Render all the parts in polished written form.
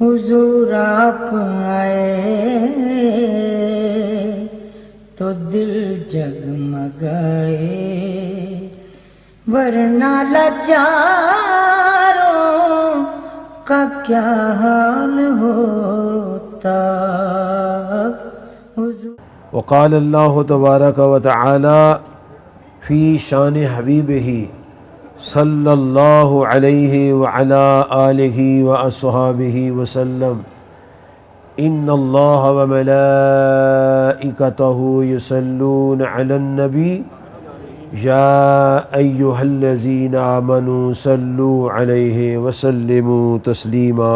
حضور آپ آئے تو دل جگمگائے، ورنہ لاچاروں کا کیا حال ہوتا۔ وقال اللہ تبارک و تعالی فی شان حبیبہ صلی اللہ علیہ وعلا آلہ واصحابہ وسلم، ان اللہ وملائکتہ یصلون علی النبی یا ایہا الذین آمنوا صلوا علیہ وسلموا تسلیما۔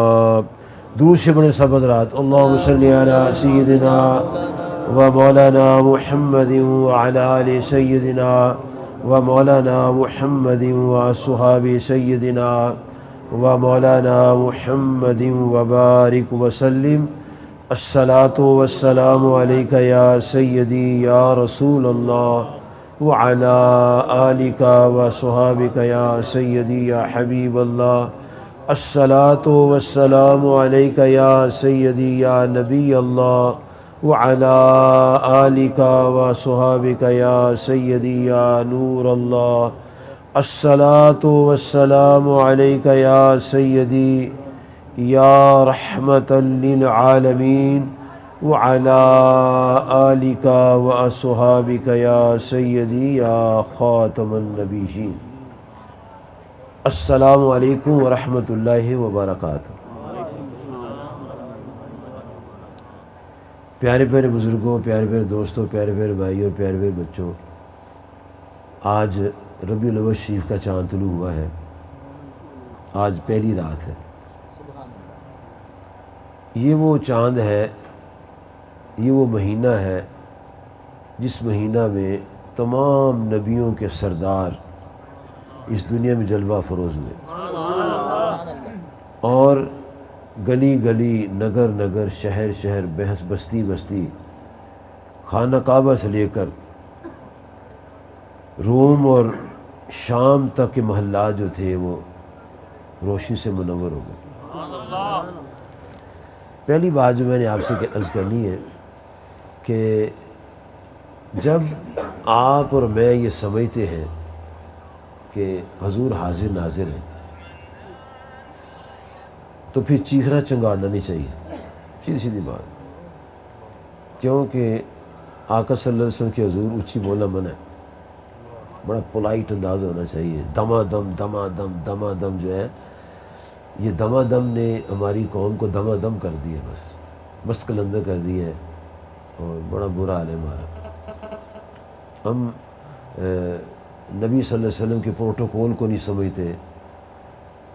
دور سے بڑے سب حضرات، اللہم صلی علی سیدنا و مولانا محمد وعلی آل سیدنا و مولانا محمد و اصحاب سیدنا و مولانا محمد وبارک وسلم۔ الصلاۃ والسلام علیک یا سیدی یا رسول اللہ وعلی آلک و صحابک یا سیدی یا حبیب اللہ۔ الصلاۃ والسلام علیک یا سیدی یا نبی اللہ وعلی آلک و صحابک یا سیدی یا نور اللہ۔ الصلاۃ والسلام علیک یا سیدی یا رحمۃ للعالمین وعلی آلک و اصحابک یا سیدی یا خاتم النبیین۔ السلام علیکم ورحمۃ اللہ وبرکاتہ۔ پیارے پیارے بزرگوں، پیارے پیارے دوستوں، پیارے پیارے بھائیوں، پیارے پیارے بچوں، آج ربیع الاول شریف کا چاند طلوع ہوا ہے۔ آج پہلی رات ہے۔ یہ وہ چاند ہے، یہ وہ مہینہ ہے جس مہینہ میں تمام نبیوں کے سردار اس دنیا میں جلوہ فروز ہوئے، اور گلی گلی، نگر نگر، شہر شہر، بحث بستی بستی، خانہ کعبہ سے لے کر روم اور شام تک کے محلات جو تھے وہ روشنی سے منور ہو گئے۔ پہلی بات جو میں نے آپ سے عرض کرنی ہے کہ جب آپ اور میں یہ سمجھتے ہیں کہ حضور حاضر ناظر ہیں تو پھر چیخنا چنگارنا نہیں چاہیے، سیدھی سیدھی بات، کیونکہ آقا صلی اللہ علیہ وسلم کے حضور اونچی بولنا منع ہے، بڑا پولائٹ انداز ہونا چاہیے۔ دما دم دما دم دما دم جو ہے، یہ دما دم نے ہماری قوم کو دما دم کر دیا، بس مست قلندر کر دی ہے، اور بڑا برا حال ہے ہمارا۔ ہم نبی صلی اللہ علیہ وسلم کے پروٹوکول کو نہیں سمجھتے،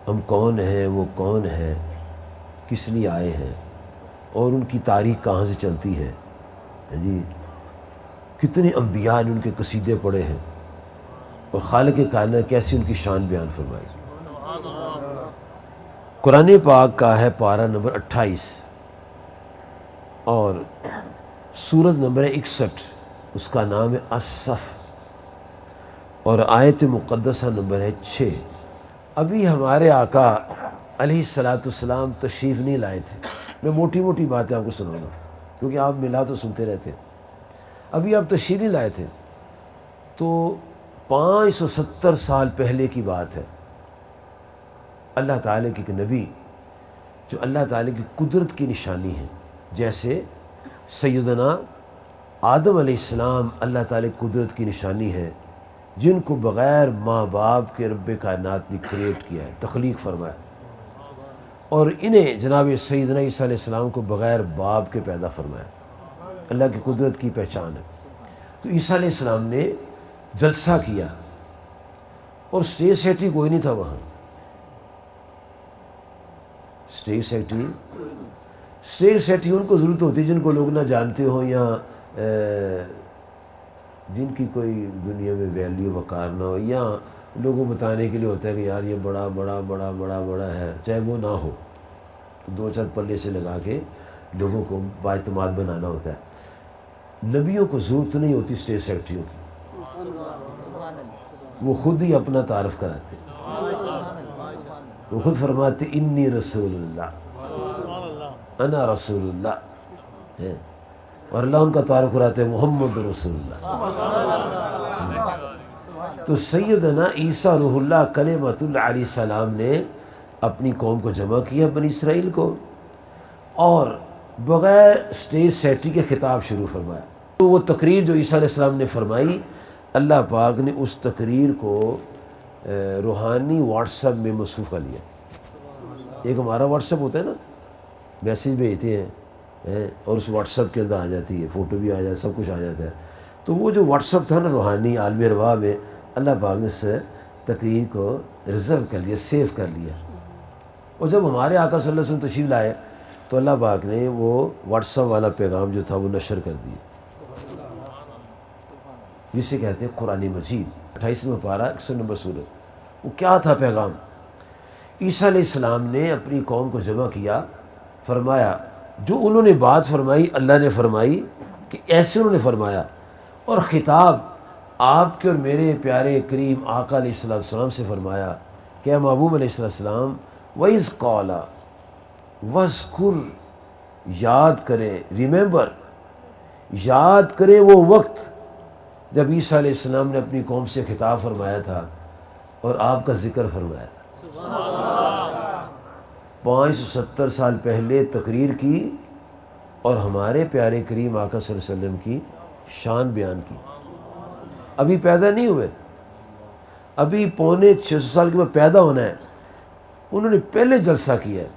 ہم کون ہیں، وہ کون ہیں، کس لیے آئے ہیں، اور ان کی تاریخ کہاں سے چلتی ہے جی، کتنے انبیاء نے ان کے قصیدے پڑھے ہیں، اور خالق کائنات کیسی ان کی شان بیان فرمائی۔ قرآن پاک کا ہے پارہ نمبر 28 اور سورت نمبر 61، اس کا نام ہے الصف، اور آیت مقدسہ نمبر ہے 6۔ ابھی ہمارے آقا علیہ السلام تشریف نہیں لائے تھے۔ میں موٹی موٹی باتیں آپ کو سناؤں گا کیونکہ آپ ملا تو سنتے رہتے ہیں۔ ابھی آپ تشریف نہیں لائے تھے تو 570 سال پہلے کی بات ہے۔ اللہ تعالیٰ کے ایک نبی جو اللہ تعالیٰ کی قدرت کی نشانی ہے، جیسے سیدنا آدم علیہ السلام اللہ تعالیٰ کی قدرت کی نشانی ہے، جن کو بغیر ماں باپ کے رب کائنات نے کریٹ کیا ہے، تخلیق فرمایا، اور انہیں جناب سیدنا عیسیٰ علیہ السلام کو بغیر باپ کے پیدا فرمایا۔ اللہ کی قدرت کی پہچان ہے۔ تو عیسیٰ علیہ السلام نے جلسہ کیا، اور اسٹیج سیکرٹری کوئی نہیں تھا وہاں، اسٹیج سیکرٹری ان کو ضرورت ہوتی ہے جن کو لوگ نہ جانتے ہوں، یا جن کی کوئی دنیا میں ویلیو وقار نہ ہو، یا لوگوں بتانے کے لیے ہوتا ہے کہ یار یہ بڑا بڑا بڑا بڑا بڑا ہے، چاہے وہ نہ ہو، دو چار پلے سے لگا کے لوگوں کو بااعتماد بنانا ہوتا ہے۔ نبیوں کو ضرورت نہیں ہوتی اسٹیج سیکرٹریوں کی، وہ خود ہی اپنا تعارف کراتے، وہ خود فرماتے انی رسول اللہ، انا رسول اللہ ہے، اور اللہ ان کا تعارف کراتے ہیں محمد رسول اللہ۔ تو سیدنا عیسیٰ روح اللہ کلمۃ اللہ علیہ السلام نے اپنی قوم کو جمع کیا، بنی اسرائیل کو، اور بغیر اسٹیج سیٹی کے خطاب شروع فرمایا۔ تو وہ تقریر جو عیسیٰ علیہ السلام نے فرمائی، اللہ پاک نے اس تقریر کو روحانی واٹس ایپ میں مصروف کر لیا۔ ایک ہمارا واٹس ایپ ہوتا ہے نا، میسیج بھیجتے ہیں اور اس واٹس ایپ کے اندر آ جاتی ہے، فوٹو بھی آ جاتا ہے، سب کچھ آ جاتا ہے۔ تو وہ جو واٹس ایپ تھا نا روحانی عالم ارواح میں، اللہ پاک نے اس تقریر کو ریزرو کر لیا، سیو کر لیا۔ اور جب ہمارے آقا صلی اللہ علیہ وسلم تشریف لائے تو اللہ پاک نے وہ واٹس ایپ والا پیغام جو تھا وہ نشر کر دیا، جسے کہتے ہیں قرآن مجید 28 پارہ 61 نمبر سورت۔ وہ کیا تھا پیغام؟ عیسیٰ علیہ السلام نے اپنی قوم کو جمع کیا، فرمایا جو انہوں نے بات فرمائی اللہ نے فرمائی کہ ایسے انہوں نے فرمایا، اور خطاب آپ کے اور میرے پیارے کریم آقا علیہ السلام سے فرمایا کہ اے محبوب علیہ السلام، وَإِذْ قَالَ وَاذْكُرْ، یاد کرے، ریممبر، یاد کرے وہ وقت جب عیسیٰ علیہ السلام نے اپنی قوم سے خطاب فرمایا تھا اور آپ کا ذکر فرمایا تھا۔ 570 سال پہلے تقریر کی اور ہمارے پیارے کریم آقا صلی اللہ علیہ وسلم کی شان بیان کی۔ ابھی پیدا نہیں ہوئے، ابھی 550 سال کے بعد پیدا ہونا ہے۔ انہوں نے پہلے جلسہ کیا ہے،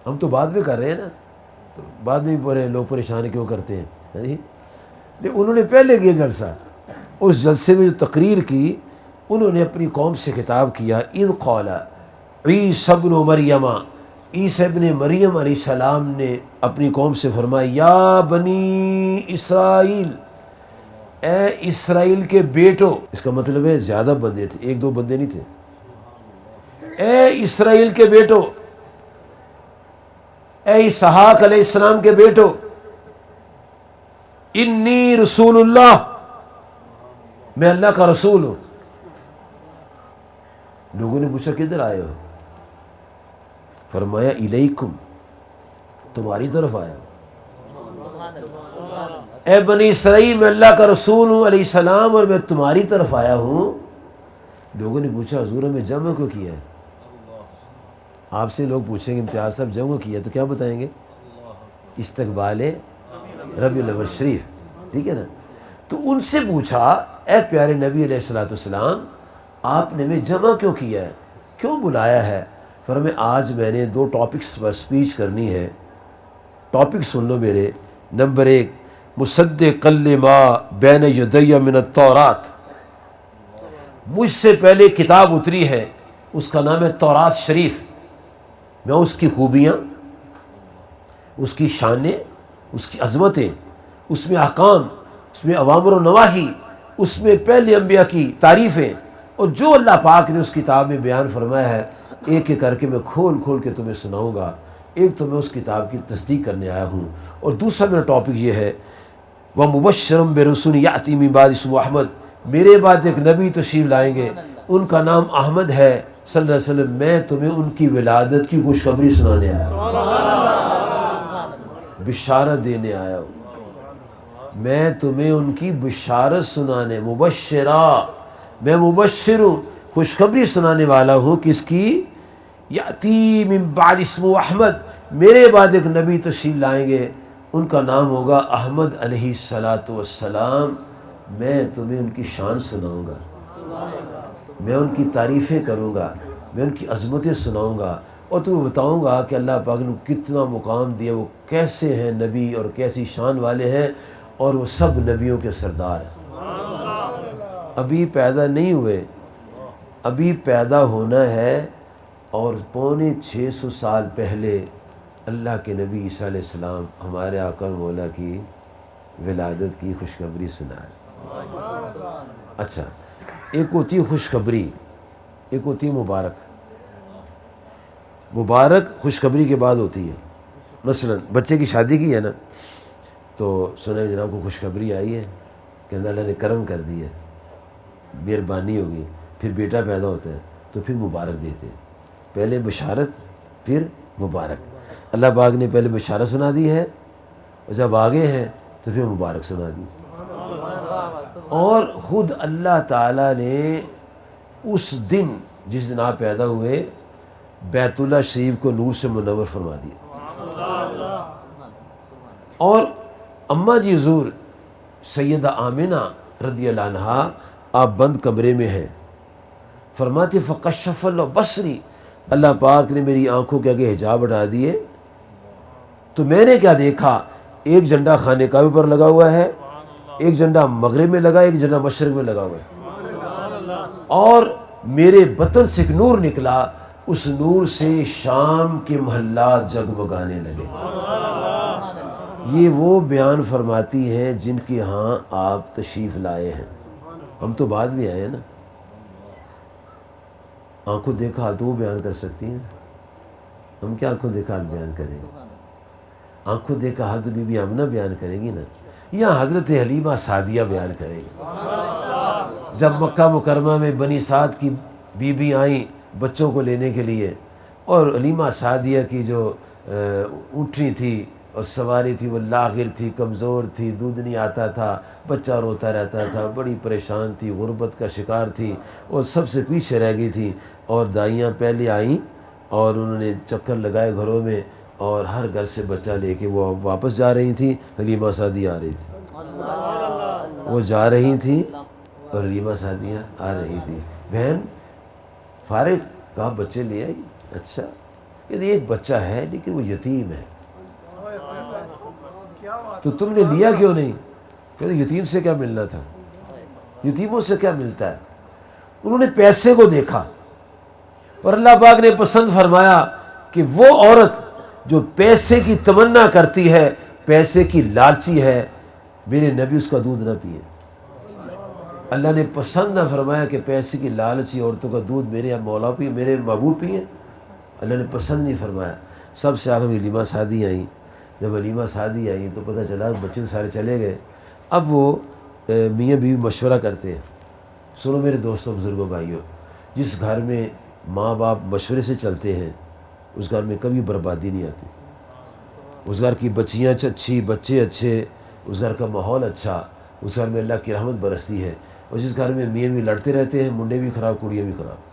ہم تو بعد میں کر رہے ہیں نا، تو بعد میں بھی لوگ پریشان کیوں کرتے ہیں جی؟ لیکن انہوں نے پہلے کیا جلسہ، اس جلسے میں جو تقریر کی انہوں نے اپنی قوم سے خطاب کیا۔ اذ قال عیسیٰ ابن مریم، عیسیٰ ابن مریم علیہ السلام نے اپنی قوم سے فرمایا یا بنی اسرائیل، اے اسرائیل کے بیٹو۔ اس کا مطلب ہے زیادہ بندے تھے، ایک دو بندے نہیں تھے۔ اے اسرائیل کے بیٹو، اے اسحاق علیہ السلام کے بیٹو، انی رسول اللہ، میں اللہ کا رسول ہوں۔ لوگوں نے پوچھا کدھر آئے ہو؟ فرمایا الیکم، تمہاری طرف آیا ہوں۔ اے بنی اسرائیل، میں اللہ کا رسول ہوں علیہ السلام، اور میں تمہاری طرف آیا ہوں۔ لوگوں نے پوچھا حضور ہمیں جمع کیوں کیا ہے؟ آپ سے لوگ پوچھیں گے امتیاز صاحب جمع کیا تو کیا بتائیں گے؟ استقبال ربیع الاول شریف، ٹھیک ہے نا؟ تو ان سے پوچھا اے پیارے نبی علیہ السلام، آپ نے ہمیں جمع کیوں کیا ہے، کیوں بلایا ہے؟ فرمایا آج میں نے 2 ٹاپکس پر سپیچ کرنی ہے۔ ٹاپک سن لو میرے۔ نمبر 1، مصدقا لما بین یدی من التورات، مجھ سے پہلے کتاب اتری ہے، اس کا نام ہے تورات شریف۔ میں اس کی خوبیاں، اس کی شانیں، اس کی عظمتیں، اس میں احکام، اس میں اوامر و نواہی، اس میں پہلے انبیاء کی تعریفیں، اور جو اللہ پاک نے اس کتاب میں بیان فرمایا ہے ایک ایک کر کے میں کھول کھول کے تمہیں سناؤں گا۔ ایک تو میں اس کتاب کی تصدیق کرنے آیا ہوں، اور دوسرا میرا ٹاپک یہ ہے وَمُبَشِّرًا بِرَسُولٍ يَأْتِي مِن بَعْدِهِ اسْمُهُ احمد، میرے بعد ایک نبی تشریف لائیں گے، ان کا نام احمد ہے صلی اللہ علیہ وسلم، میں تمہیں ان کی ولادت کی خوشخبری سنانے آیا ہوں، بشارت دینے آیا ہوں، میں تمہیں ان کی بشارت سنانے، مبشرہ، میں مبشر ہوں، خوشخبری سنانے والا ہوں۔ کس کی؟ یاتی من بعد اسمہ احمد، میرے بعد ایک نبی تشریف لائیں گے، ان کا نام ہوگا احمد علیہ السلام۔ میں تمہیں ان کی شان سناؤں گا، میں ان کی تعریفیں کروں گا، میں ان کی عظمتیں سناؤں گا، اور تمہیں بتاؤں گا کہ اللہ پاک نے کتنا مقام دیا، وہ کیسے ہیں نبی اور کیسی شان والے ہیں، اور وہ سب نبیوں کے سردار ہیں۔ ابھی پیدا نہیں ہوئے، ابھی پیدا ہونا ہے، اور 550 سال پہلے اللہ کے نبی عیسیٰ علیہ السلام ہمارے آقا مولا کی ولادت کی خوشخبری سنائے۔ اچھا، ایک ہوتی ہے خوشخبری، ایک ہوتی ہے مبارک۔ مبارک خوشخبری کے بعد ہوتی ہے۔ مثلا بچے کی شادی کی ہے نا، تو سنیں جناب کو خوشخبری آئی ہے کہ اللہ نے کرم کر دی ہے، مہربانی ہوگی، پھر بیٹا پیدا ہوتا ہے تو پھر مبارک دیتے ہیں، پہلے بشارت پھر مبارک۔ اللہ پاک نے پہلے بشارت سنا دی ہے اور جب آگے ہیں تو پھر مبارک سنا دی. اور خود اللہ تعالیٰ نے اس دن جس دن آپ پیدا ہوئے بیت اللہ شریف کو نور سے منور فرما دیا. اور اماں جی حضور سیدہ آمنہ رضی اللہ عنہا آپ بند کمرے میں ہیں، فرماتے فکشف اللہ بصری، اللہ پاک نے میری آنکھوں کے آگے حجاب ہٹا دیے تو میں نے کیا دیکھا، ایک جھنڈا خانے کعبے پر لگا ہوا ہے، ایک جھنڈا مغرب میں لگا، ایک جھنڈا مشرق میں لگا ہوا ہے، اور میرے بطن سے ایک نور نکلا، اس نور سے شام کے محلات جگمگانے لگے. یہ وہ بیان فرماتی ہیں جن کے ہاں آپ تشریف لائے ہیں. ہم تو بعد میں آئے ہیں نا، آنکھوں دیکھا حال تو وہ بیان کر سکتی ہیں، ہم کیا آنکھوں دیکھا حال بیان کریں گے؟ آنکھوں دیکھا حال تو بی بی آمنہ بیان کرے گی نا، یا حضرت حلیمہ سعدیہ بیان کرے گی. جب مکہ مکرمہ میں بنی سعد کی بی بی آئیں بچوں کو لینے کے لیے، اور حلیمہ سعدیہ کی جو اونٹنی تھی اور سواری تھی وہ لاغر تھی، کمزور تھی، دودھ نہیں آتا تھا، بچہ روتا رہتا تھا، بڑی پریشان تھی، غربت کا شکار تھی اور سب سے پیچھے رہ گئی تھی. اور دائیاں پہلے آئیں اور انہوں نے چکر لگائے گھروں میں، اور ہر گھر سے بچہ لے کے وہ واپس جا رہی تھیں. حلیمہ سعدیہ آ رہی تھی، وہ جا رہی تھیں اور حلیمہ سعدیہ آ رہی تھی. بہن فارغ کہا بچے لے آئی. اچھا کہ ایک بچہ ہے لیکن وہ یتیم ہے، تو تم نے لیا کیوں نہیں؟ کہتے یتیم سے کیا ملنا تھا، یتیموں سے کیا ملتا ہے. انہوں نے پیسے کو دیکھا اور اللہ پاک نے پسند فرمایا کہ وہ عورت جو پیسے کی تمنا کرتی ہے، پیسے کی لالچی ہے، میرے نبی اس کا دودھ نہ پیے. اللہ نے پسند نہ فرمایا کہ پیسے کی لالچی عورتوں کا دودھ میرے مولا پیے، میرے محبوب پیے. اللہ نے پسند نہیں فرمایا. سب سے آخر حلیمہ سعدی آئیں. جب حلیمہ سعدی آئیں تو پتہ چلا بچے سارے چلے گئے. اب وہ میاں بیوی مشورہ کرتے ہیں. سنو میرے دوستوں بزرگوں بھائیوں، جس گھر میں ماں باپ مشورے سے چلتے ہیں اس گھر میں کبھی بربادی نہیں آتی. اس گھر کی بچیاں اچھی، بچے اچھے، اس گھر کا ماحول اچھا، اس گھر میں اللہ کی رحمت برستی ہے. اور جس گھر میں میاں بھی لڑتے رہتے ہیں، منڈے بھی خراب، کڑیاں بھی خراب،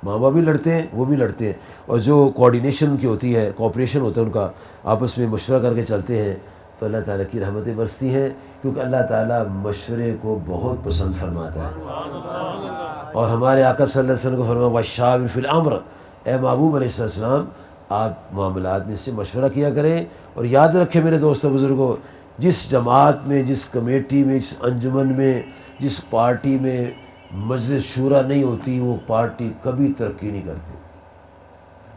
ماں باپ بھی لڑتے ہیں، وہ بھی لڑتے ہیں، اور جو کوآرڈینیشن ان کی ہوتی ہے، کوآپریشن ہوتا ہے ان کا، آپس میں مشورہ کر کے چلتے ہیں تو اللہ تعالیٰ کی رحمتیں برستی ہیں. کیونکہ اللہ تعالیٰ مشورے کو بہت پسند فرماتا ہے. اور ہمارے آقا صلی اللہ علیہ وسلم کو فرمایا وَالشَّاوِرِ فِي الْأَمْرِ، اے محبوب علیہ السلام آپ معاملات میں سے مشورہ کیا کریں. اور یاد رکھیں میرے دوستوں بزرگوں، جس جماعت میں، جس کمیٹی میں، جس انجمن میں، جس پارٹی میں مجلس شورا نہیں ہوتی، وہ پارٹی کبھی ترقی نہیں کرتی،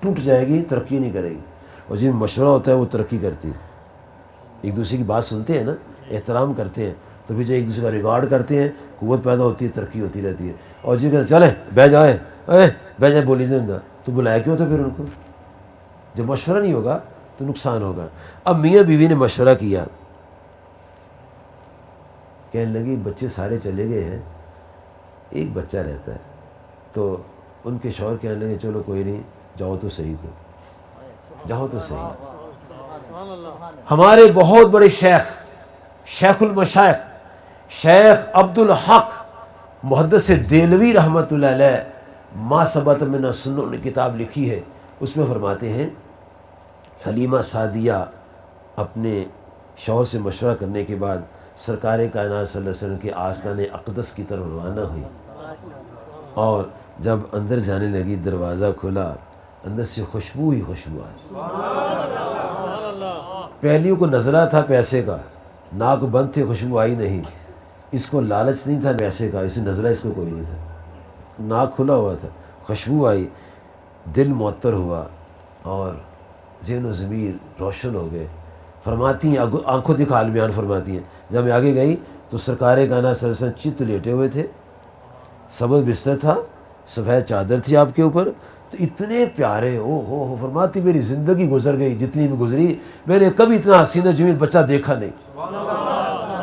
ٹوٹ جائے گی، ترقی نہیں کرے گی. اور جن مشورہ ہوتا ہے وہ ترقی کرتی ہے. ایک دوسرے کی بات سنتے ہیں نا، احترام کرتے ہیں، تو پھر جو ایک دوسرے کا ریگارڈ کرتے ہیں، قوت پیدا ہوتی ہے، ترقی ہوتی رہتی ہے. اور جی کہتے چلے بہ جائے، بہ جائے بولی دیں گا، تو بلایا کیوں تھا پھر ان کو؟ جب مشورہ نہیں ہوگا تو نقصان ہوگا. اب میاں بیوی نے مشورہ کیا، کہنے لگی بچے سارے چلے گئے ہیں، ایک بچہ رہتا ہے. تو ان کے شوہر کہنے لگے چلو کوئی نہیں، جاؤ تو صحیح، تو جاؤ تو صحیح. ہمارے بہت بڑے شیخ المشائخ شیخ عبدالحق محدث دہلوی رحمۃ اللہ علیہ ما ثبت من السنہ نے کتاب لکھی ہے. اس میں فرماتے ہیں حلیمہ سعدیہ اپنے شوہر سے مشورہ کرنے کے بعد سرکار کائنات صلی اللہ علیہ وسلم کے آستانِ اقدس کی طرف روانہ ہوئی. اور جب اندر جانے لگی دروازہ کھلا، اندر سے خوشبو ہی خوشبو آئی. پہلیوں کو نظرہ تھا پیسے کا، ناک بند تھے، خوشبو آئی نہیں. اس کو لالچ نہیں تھا پیسے کا، اسے نظرہ اس کو کوئی نہیں تھا، ناک کھلا ہوا تھا، خوشبو آئی، دل معطر ہوا اور ذہن و ضمیر روشن ہو گئے. فرماتی ہیں آنکھوں دکھا حال بیان فرماتی ہیں جب میں آگے گئی تو سرکار کائنات صلی اللہ علیہ وسلم چت لیٹے ہوئے تھے، سبز بستر تھا، سفید چادر تھی آپ کے اوپر، تو اتنے پیارے ہو فرماتی میری زندگی گزر گئی جتنی بھی گزری، میں نے کبھی اتنا حسین جمیل بچہ دیکھا نہیں.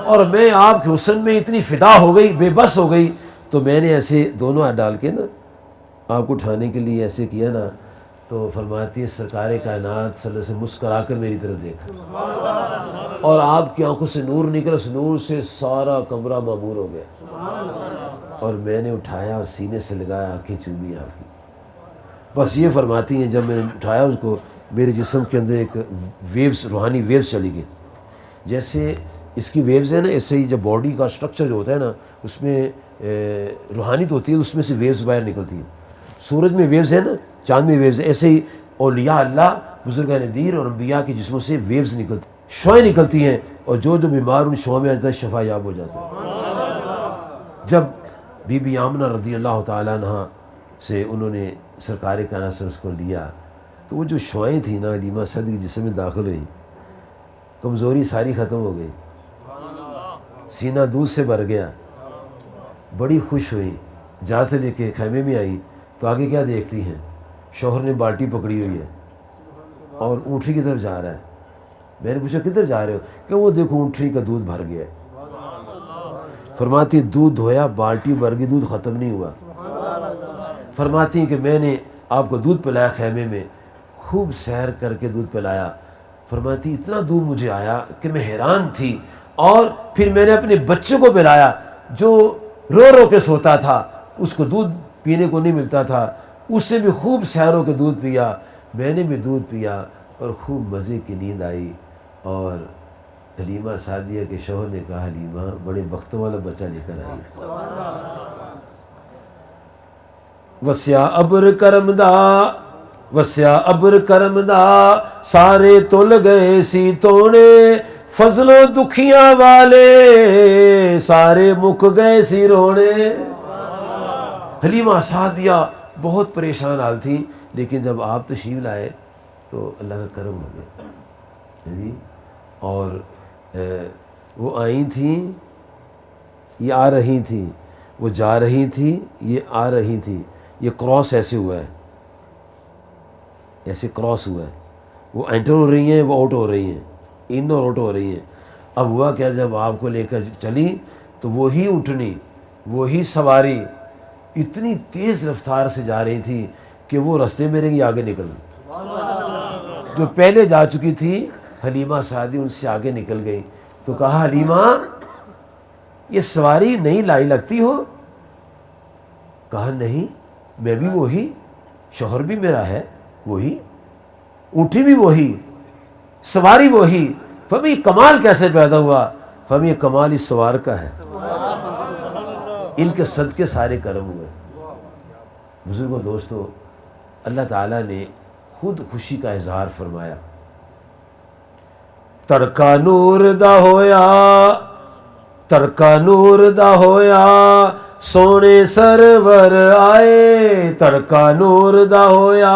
اور میں آپ کے حسن میں اتنی فدا ہو گئی، بے بس ہو گئی. تو میں نے ایسے دونوں ہاتھ ڈال کے نا آپ کو اٹھانے کے لیے ایسے کیا نا، تو فرماتی ہے سرکار کائنات صلی اللہ علیہ وسلم مسکرا کر میری طرف دیکھا اور آپ کی آنکھوں سے نور نکلا، اس نور سے سارا کمرہ معمور ہو گیا، اور میں نے اٹھایا اور سینے سے لگایا، آنکھیں چومی آپ کی۔ بس یہ فرماتی ہیں جب میں نے اٹھایا اس کو، میرے جسم کے اندر ایک ویوز، روحانی ویوز چلی گئی، جیسے اس کی ویوز ہے نا، ایسے ہی جب باڈی کا سٹرکچر جو ہوتا ہے نا اس میں روحانیت ہوتی ہے، اس میں سے ویوز باہر نکلتی ہیں۔ سورج میں ویوز ہے نا، چاند میں ویوز ہے، ایسے ہی اولیاء اللہ، بزرگان دین اور انبیاء کے جسموں سے ویوز نکلتی، شعائیں نکلتی ہیں، اور جو بیمار ان شعاؤں میں آتا ہے شفا یاب ہو جاتا ہے۔ جب بی بی آمنہ رضی اللہ تعالیٰ عنہ سے انہوں نے سرکار کائنات صلی اللہ علیہ وسلم کو لیا، تو وہ جو شعائیں تھیں نا حلیمہ سعدیہ کے جسم میں داخل ہوئی، کمزوری ساری ختم ہو گئی، سینہ دودھ سے بھر گیا، بڑی خوش ہوئی، جہاز سے لے کے خیمے میں آئی تو آگے کیا دیکھتی ہیں؟ شوہر نے بالٹی پکڑی ہوئی ہے اور اونٹنی کی طرف جا رہا ہے۔ میں نے پوچھا کدھر جا رہے ہو؟ کہ وہ دیکھو اونٹنی کا دودھ بھر گیا ہے۔ فرماتی دودھ دھویا، بالٹی بھر گئی، دودھ ختم نہیں ہوا۔ فرماتی ہیں کہ میں نے آپ کو دودھ پلایا خیمے میں، خوب سیر کر کے دودھ پلایا۔ فرماتی اتنا دودھ مجھے آیا کہ میں حیران تھی، اور پھر میں نے اپنے بچے کو پلایا جو رو رو کے سوتا تھا، اس کو دودھ پینے کو نہیں ملتا تھا، اس سے بھی خوب سیر ہو کے دودھ پیا، میں نے بھی دودھ پیا اور خوب مزے کی نیند آئی۔ اور حلیمہ سعدیہ کے شوہر نے کہا حلیمہ بڑے بختوں والا بچہ لے کر آئی۔ وسیا ابر کرم دا، وسیا ابر کرم دا، سارے تل گئے سی تونے، فضلوں دکھیاں والے سارے مک گئے سی رونے۔ حلیمہ سعدیہ بہت پریشان حال تھی، لیکن جب آپ تشریف لائے تو اللہ کا کرم ہو گیا۔ اور وہ آئی تھیں، یہ آ رہی تھیں، وہ جا رہی تھیں، یہ آ رہی تھیں، یہ کراس ایسے ہوا ہے، ایسے کراس ہوا ہے، وہ انٹر ہو رہی ہیں، وہ آؤٹ ہو رہی ہیں، ان اور آؤٹ ہو رہی ہیں۔ اب ہوا کیا، جب آپ کو لے کر چلی تو وہی اٹھنی، وہی سواری اتنی تیز رفتار سے جا رہی تھی کہ وہ رستے میں رہی آگے نکل گئی۔ جو پہلے جا چکی تھی حلیمہ سعدیہ ان سے آگے نکل گئی، تو کہا حلیمہ یہ سواری نہیں لائی لگتی ہو؟ کہا نہیں، میں بھی وہی، شوہر بھی میرا ہے وہی، اونٹی بھی وہی، سواری وہی۔ فرمایا کمال کیسے پیدا ہوا؟ فرمایا کمال اس سوار کا ہے، ان کے صدقے سارے کرم ہوئے۔ بزرگوں دوستو، اللہ تعالیٰ نے خود خوشی کا اظہار فرمایا۔ تڑکا نور دا ہویا، تڑکا نور دا ہویا، سونے سرور آئے، تڑکا نور دا ہویا،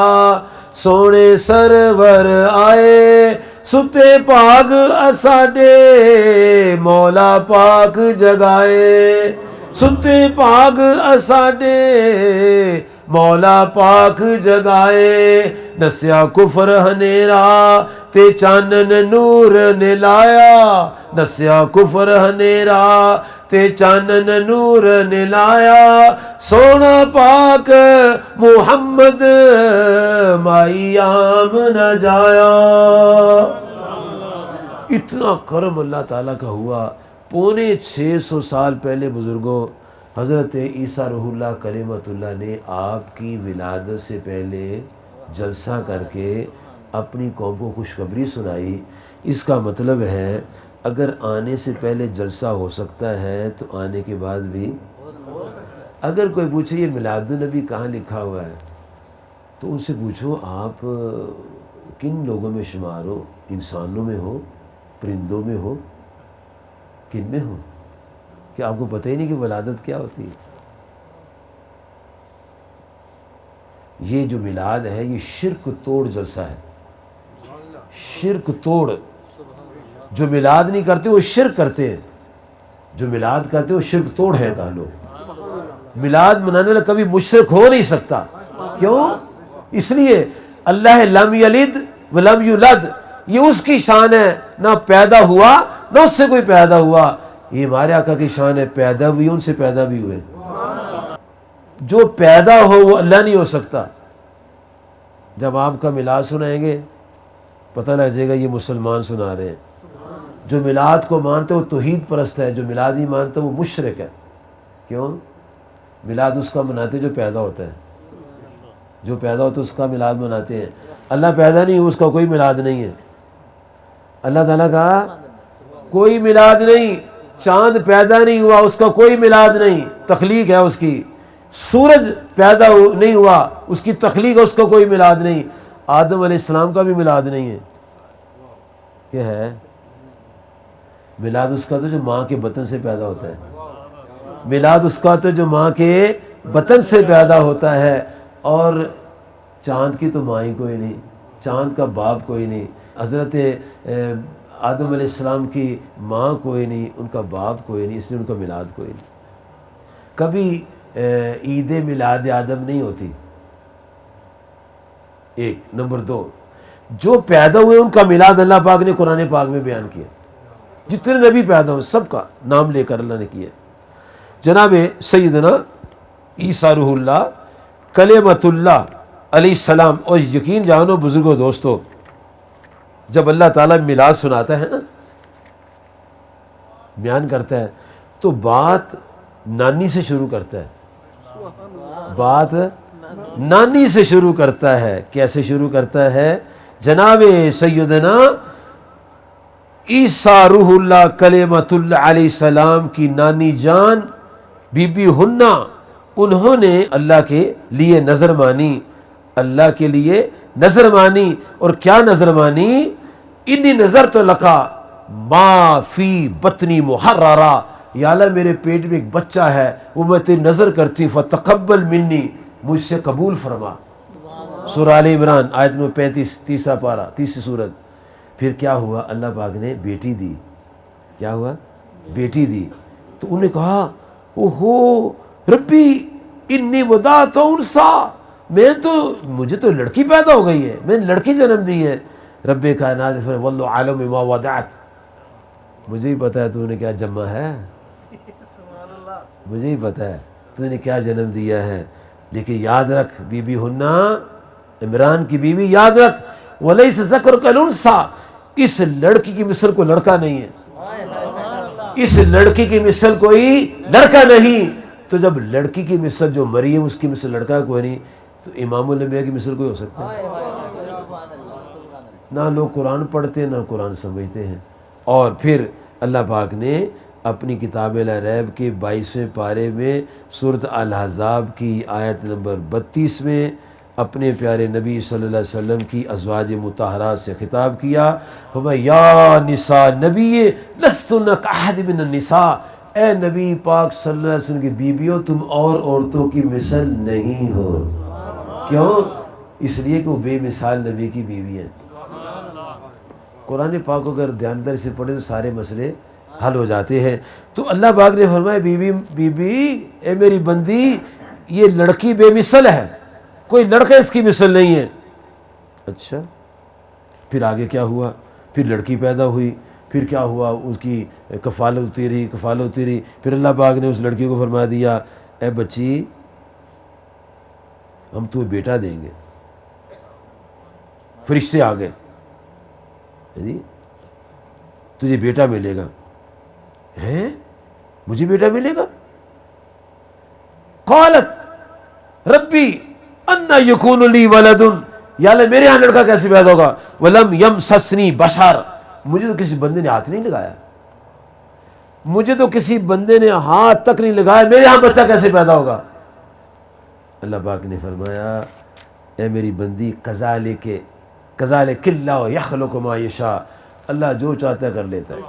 سونے سرور آئے، ستے پاگ اساڈے مولا پاک جگائے، ستے پاگ اساڈے مولا پاک جگائے، نسیا کفر ہنیرا تے چانن نور نے لایا، نسیا کفر ہنیرا تے چانن نور نے لایا، سونا پاک محمد مائی آم نہ جایا۔ اتنا کرم اللہ تعالیٰ کا ہوا۔ 650 سال پہلے بزرگوں، حضرت عیسیٰ روح اللہ کلمۃ اللہ نے آپ کی ولادت سے پہلے جلسہ کر کے اپنی قوم کو خوشخبری سنائی۔ اس کا مطلب ہے اگر آنے سے پہلے جلسہ ہو سکتا ہے تو آنے کے بعد بھی۔ اگر کوئی پوچھے یہ میلاد النبی کہاں لکھا ہوا ہے تو ان سے پوچھو آپ کن لوگوں میں شمار ہو، انسانوں میں ہو، پرندوں میں ہو، کن میں ہو، کہ آپ کو پتہ ہی نہیں کہ ولادت کیا ہوتی ہے۔ یہ جو میلاد ہے یہ شرک توڑ جلسہ ہے، شرک توڑ۔ جو میلاد نہیں کرتے وہ شرک کرتے ہیں، جو میلاد کرتے وہ شرک توڑ ہے۔ کہا لوگ میلاد منانے والا کبھی مشرک ہو نہیں سکتا۔ کیوں؟ اس لیے اللہ لم یلد ولم یولد، یہ اس کی شان ہے، نہ پیدا ہوا نہ اس سے کوئی پیدا ہوا۔ یہ ہمارے آقا کی شان ہے، پیدا ہوئی ان سے پیدا بھی ہوئے۔ جو پیدا ہو وہ اللہ نہیں ہو سکتا۔ جب آپ کا میلاد سنائیں گے پتہ لگ جائے گا یہ مسلمان سنا رہے ہیں. جو میلاد کو مانتے وہ توحید پرست ہے، جو میلاد نہیں مانتا وہ مشرک ہے. کیوں؟ میلاد اس کا مناتے جو پیدا ہوتا ہے، جو پیدا ہوتا ہے اس کا میلاد مناتے ہیں. اللہ پیدا نہیں ہوا، اس کا کوئی میلاد نہیں ہے. اللہ تعالیٰ کا کوئی میلاد نہیں. چاند پیدا نہیں ہوا، اس کا کوئی میلاد نہیں، تخلیق ہے اس کی. سورج پیدا نہیں ہوا، اس کی تخلیق ہے، اس کا کوئی میلاد نہیں. آدم علیہ السلام کا بھی میلاد نہیں ہے. کیا ہے میلاد؟ اس کا تو جو ماں کے بطن سے پیدا ہوتا ہے. میلاد اس کا تو جو ماں کے بطن سے پیدا ہوتا ہے. اور چاند کی تو ماں ہی کوئی نہیں، چاند کا باپ کوئی نہیں. حضرت آدم علیہ السلام کی ماں کوئی نہیں، ان کا باپ کوئی نہیں، اس لیے ان کا میلاد کوئی نہیں. کبھی عید میلاد آدم نہیں ہوتی. ایک نمبر 2، جو پیدا ہوئے ان کا میلاد اللہ پاک نے قرآن پاک میں بیان کیا. جتنے نبی پیدا ہوئے سب کا نام لے کر اللہ نے کیا. جناب سیدنا عیسیٰ روح اللہ کلمۃ اللہ علیہ السلام. اور یقین جانو بزرگوں دوستو، جب اللہ تعالیٰ میلاد سناتا ہے نا، بیان کرتا ہے، تو بات نانی سے شروع کرتا ہے. بات نانی سے شروع کرتا ہے. کیسے شروع کرتا ہے؟ جناب سیدنا عیسیٰ روح اللہ کلمۃ اللہ علیہ السلام کی نانی جان بی بی ہنہ، انہوں نے اللہ کے لیے نظر مانی. اللہ کے لیے نظر مانی. اور کیا نظر مانی؟ انی نظر تو لکا ما فی بطنی محررا، یا اللہ میرے پیٹ میں ایک بچہ ہے، وہ میں تیری نظر کرتی ہوں، فتقبل منی، مجھ سے قبول فرما. سورہ آل عمران آیت نمبر 35، تیسرا پارہ، تیسری سورت. پھر کیا ہوا؟ اللہ پاک نے بیٹی دی. کیا ہوا؟ بیٹی دی. تو انہوں نے کہا اوہو ربی انی وضعت انثی، مجھے تو لڑکی پیدا ہو گئی ہے، میں نے لڑکی جنم دی ہے. رب کائنات واللہ عالم بما وضعت، مجھے ہی پتہ ہے تو نے کیا جمع ہے، مجھے ہی پتہ ہے تو نے کیا جنم دیا ہے. لیکن یاد رکھ بی بی ہنہ، عمران کی بیوی، یاد رکھ ولیس ذکر کالانثی، اس لڑکی کی مثل کوئی لڑکا نہیں ہے. اس لڑکی کی مثل کوئی لڑکا نہیں. تو جب لڑکی کی مثل جو مریم اس کی مثل لڑکا کوئی نہیں، تو امام الانبیاء کی مثل کوئی ہو سکتا ہے؟ نہ لوگ قرآن پڑھتے نہ قرآن سمجھتے ہیں. اور پھر اللہ پاک نے اپنی کتاب لا ریب کے 22ویں پارے میں سورۃ الاحزاب کی آیت نمبر 32 میں اپنے پیارے نبی صلی اللہ علیہ وسلم کی ازواج مطہرات سے خطاب کیا. فرمایا یا نساء نبی لستن کاحد من النساء، اے نبی پاک صلی اللہ علیہ وسلم کی بیویوں تم اور عورتوں کی مثل نہیں ہو. کیوں؟ اس لیے کہ وہ بے مثال نبی کی بیوی ہیں. قرآن پاک کو اگر دھیانداری سے پڑھے تو سارے مسئلے حل ہو جاتے ہیں. تو اللہ پاک نے فرمایا بی بی اے میری بندی، یہ لڑکی بے مثل ہے، کوئی لڑکا اس کی مثل نہیں ہے. اچھا پھر آگے کیا ہوا؟ پھر لڑکی پیدا ہوئی. پھر کیا ہوا؟ اس کی کفالت ہوتی رہی. پھر اللہ پاک نے اس لڑکی کو فرما دیا اے بچی ہم تمہیں بیٹا دیں گے. فرشتے آ گئے جی تجھے بیٹا ملے گا. ہیں مجھے بیٹا ملے گا؟ قالت ربی انا یکون لی ولد، یا اللہ میرے یہاں لڑکا کیسے پیدا ہوگا؟ ولم یمسسنی بشر، مجھے تو کسی بندے نے ہاتھ نہیں لگایا، مجھے تو کسی بندے نے ہاتھ تک نہیں لگایا، میرے یہاں بچہ کیسے پیدا ہوگا؟ اللہ پاک نے فرمایا اے میری بندی کذالک اللہ یخلق ما یشاء، اللہ جو چاہتا ہے کر لیتا ہے.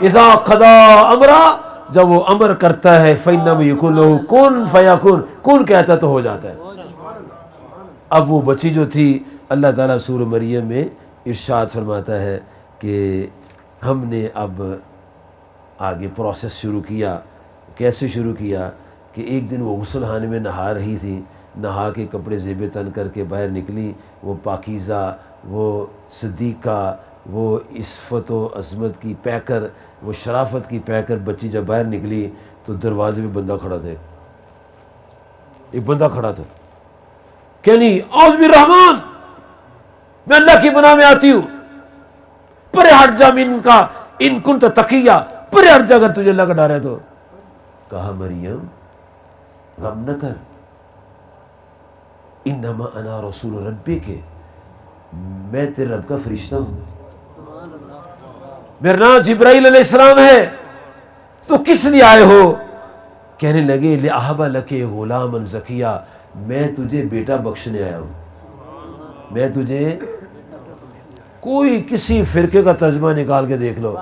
اذا قضا امرا، جب وہ امر کرتا ہے فإنما یکون لہ کن فیکون، کن کہتا تو ہو جاتا ہے. اب وہ بچی جو تھی اللہ تعالیٰ سورہ مریم میں ارشاد فرماتا ہے کہ ہم نے اب آگے پروسیس شروع کیا. کیسے شروع کیا؟ کہ ایک دن وہ غسل خانے میں نہا رہی تھی، نہا کے کپڑے زیب تن کر کے باہر نکلی. وہ پاکیزہ، وہ صدیقہ، وہ عصمت و عظمت کی پیکر، وہ شرافت کی پیکر بچی جب باہر نکلی تو دروازے میں بندہ کھڑا تھا. ایک بندہ کھڑا تھا. کہ نہیں اعوذ بالرحمن میں اللہ کی پناہ میں آتی ہوں، پرے ہٹ جا من کا ان کنت تقیہ، پرے ہٹ جا اگر تجھے اللہ کا ڈر ہے تو۔ کہا مریم غم نہ کر، انما انا رسول ربک، میں تیرے رب کا فرشتہ ہوں، میرا نام جبرائیل علیہ السلام ہے۔ تو کس لیے آئے ہو؟ کہنے لگے لأہب لک غلاما زکیہ، میں تجھے بیٹا بخشنے آیا ہوں۔ میں تجھے، کوئی کسی فرقے کا ترجمہ نکال کے دیکھ لو،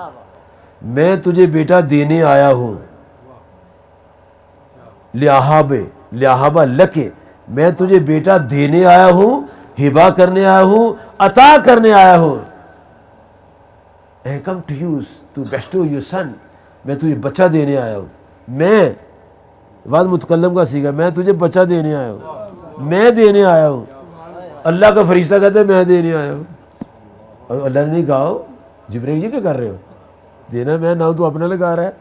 میں تجھے بیٹا دینے آیا ہوں۔ لأہب لک، میں تجھے بیٹا دینے آیا ہوں، ہبا کرنے آیا ہوں، عطا کرنے آیا ہوں۔ I come to you to bestow your son، میں تجھے بچہ دینے آیا ہوں۔ میں بعد متکلم کا سیکھا، میں تجھے بچہ دینے آیا ہوں، میں دینے آیا ہوں۔ اللہ کا فرشتہ کہتا ہے میں دینے آیا ہوں، اور اللہ نے نہیں کہا ہو جبرائیل یہ کیا کر رہے ہو دینا، میں نہ تو اپنا لگا رہا ہے۔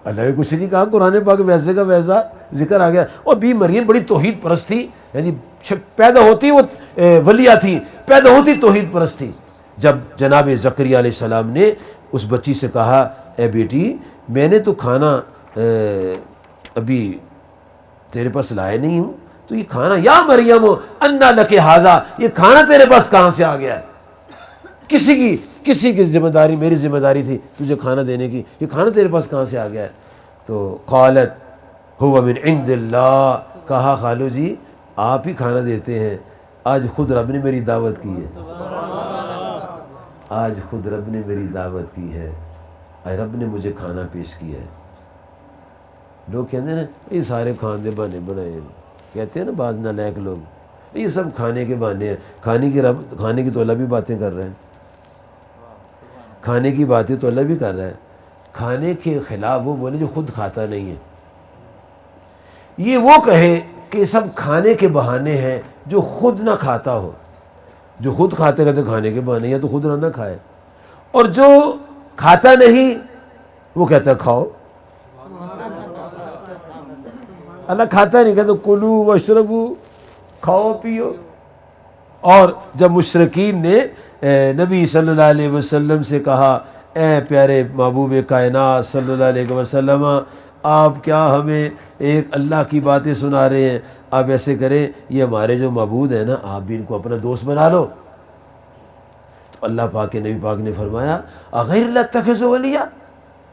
اللہ نے کچھ نہیں کہا، قرآن پاک ویسے کا ویسا ذکر آ گیا۔ اور بی مریم بڑی توحید پرست تھی، یعنی پیدا ہوتی وہ ولیہ تھی، پیدا ہوتی توحید پرست تھی۔ جب جناب زکریا علیہ السلام نے اس بچی سے کہا اے بیٹی میں نے تو کھانا ابھی تیرے پاس لائے نہیں ہوں، تو یہ کھانا یا مریم انا لک ھذا، یہ کھانا تیرے پاس کہاں سے آ گیا ہے؟ کسی کی ذمہ داری، میری ذمہ داری تھی تجھے کھانا دینے کی، یہ کھانا تیرے پاس کہاں سے آ گیا ہے؟ تو قالت هو من عند اللہ، کہا خالو جی آپ ہی کھانا دیتے ہیں، آج خود رب نے میری دعوت کی ہے، آج خود رب نے میری دعوت کی ہے، آج رب نے مجھے کھانا پیش کیا ہے۔ لوگ کہتے ہیں نا یہ سارے کھانے بہانے بنائے، کہتے ہیں نا بعض نالائق لوگ یہ سب کھانے کے بہانے ہیں، کھانے کی تو اللہ بھی باتیں کر رہے ہیں، کھانے کی باتیں تو اللہ بھی کر رہا ہے۔ کھانے کے خلاف وہ بولے جو خود کھاتا نہیں ہے، یہ وہ کہے کہ یہ سب کھانے کے بہانے ہیں جو خود نہ کھاتا ہو۔ جو خود کھاتے کہتے کھانے کے بہانے، یا تو خود نہ کھائے، اور جو کھاتا نہیں وہ کہتا ہے کھاؤ۔ اللہ کھاتا نہیں، کہتا کلو واشربو، کھاؤ پیو۔ اور جب مشرکین نے نبی صلی اللہ علیہ وسلم سے کہا اے پیارے محبوب کائنات صلی اللہ علیہ وسلم آپ کیا ہمیں ایک اللہ کی باتیں سنا رہے ہیں، آپ ایسے کریں یہ ہمارے جو معبود ہیں نا آپ بھی ان کو اپنا دوست بنا لو۔ تو اللہ پاک کے نبی پاک نے فرمایا اغیر اللہ اتخذ ولیا،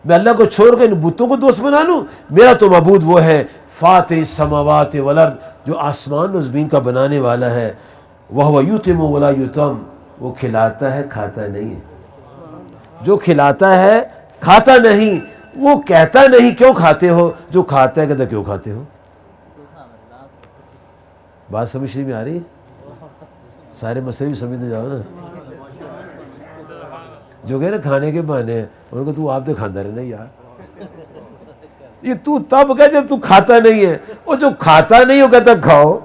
میں اللہ کو چھوڑ کر ان بتوں کو دوست بنا لوں؟ میرا تو معبود وہ ہے فاطر السماوات والارض، جو آسمان و زمین کا بنانے والا ہے، وہو یطعم ولا یطعم، وہ کھلاتا ہے کھاتا نہیں ہے، جو کھلاتا ہے کھاتا نہیں، وہ کہتا نہیں کیوں کھاتے ہو، جو کھاتا ہے کہتا کیوں کھاتے ہو۔ بات سمجھ میں آ رہی ہے؟ سارے مسئلے بھی سمجھتے جاؤ نا۔ جو کہ نا کھانے کے بہانے ہیں ان کو تو آپ تو کھاتا رہنا یار، یہ تو تب کہ جب تو کھاتا نہیں ہے، اور جو کھاتا نہیں ہو کہتا کھاؤ۔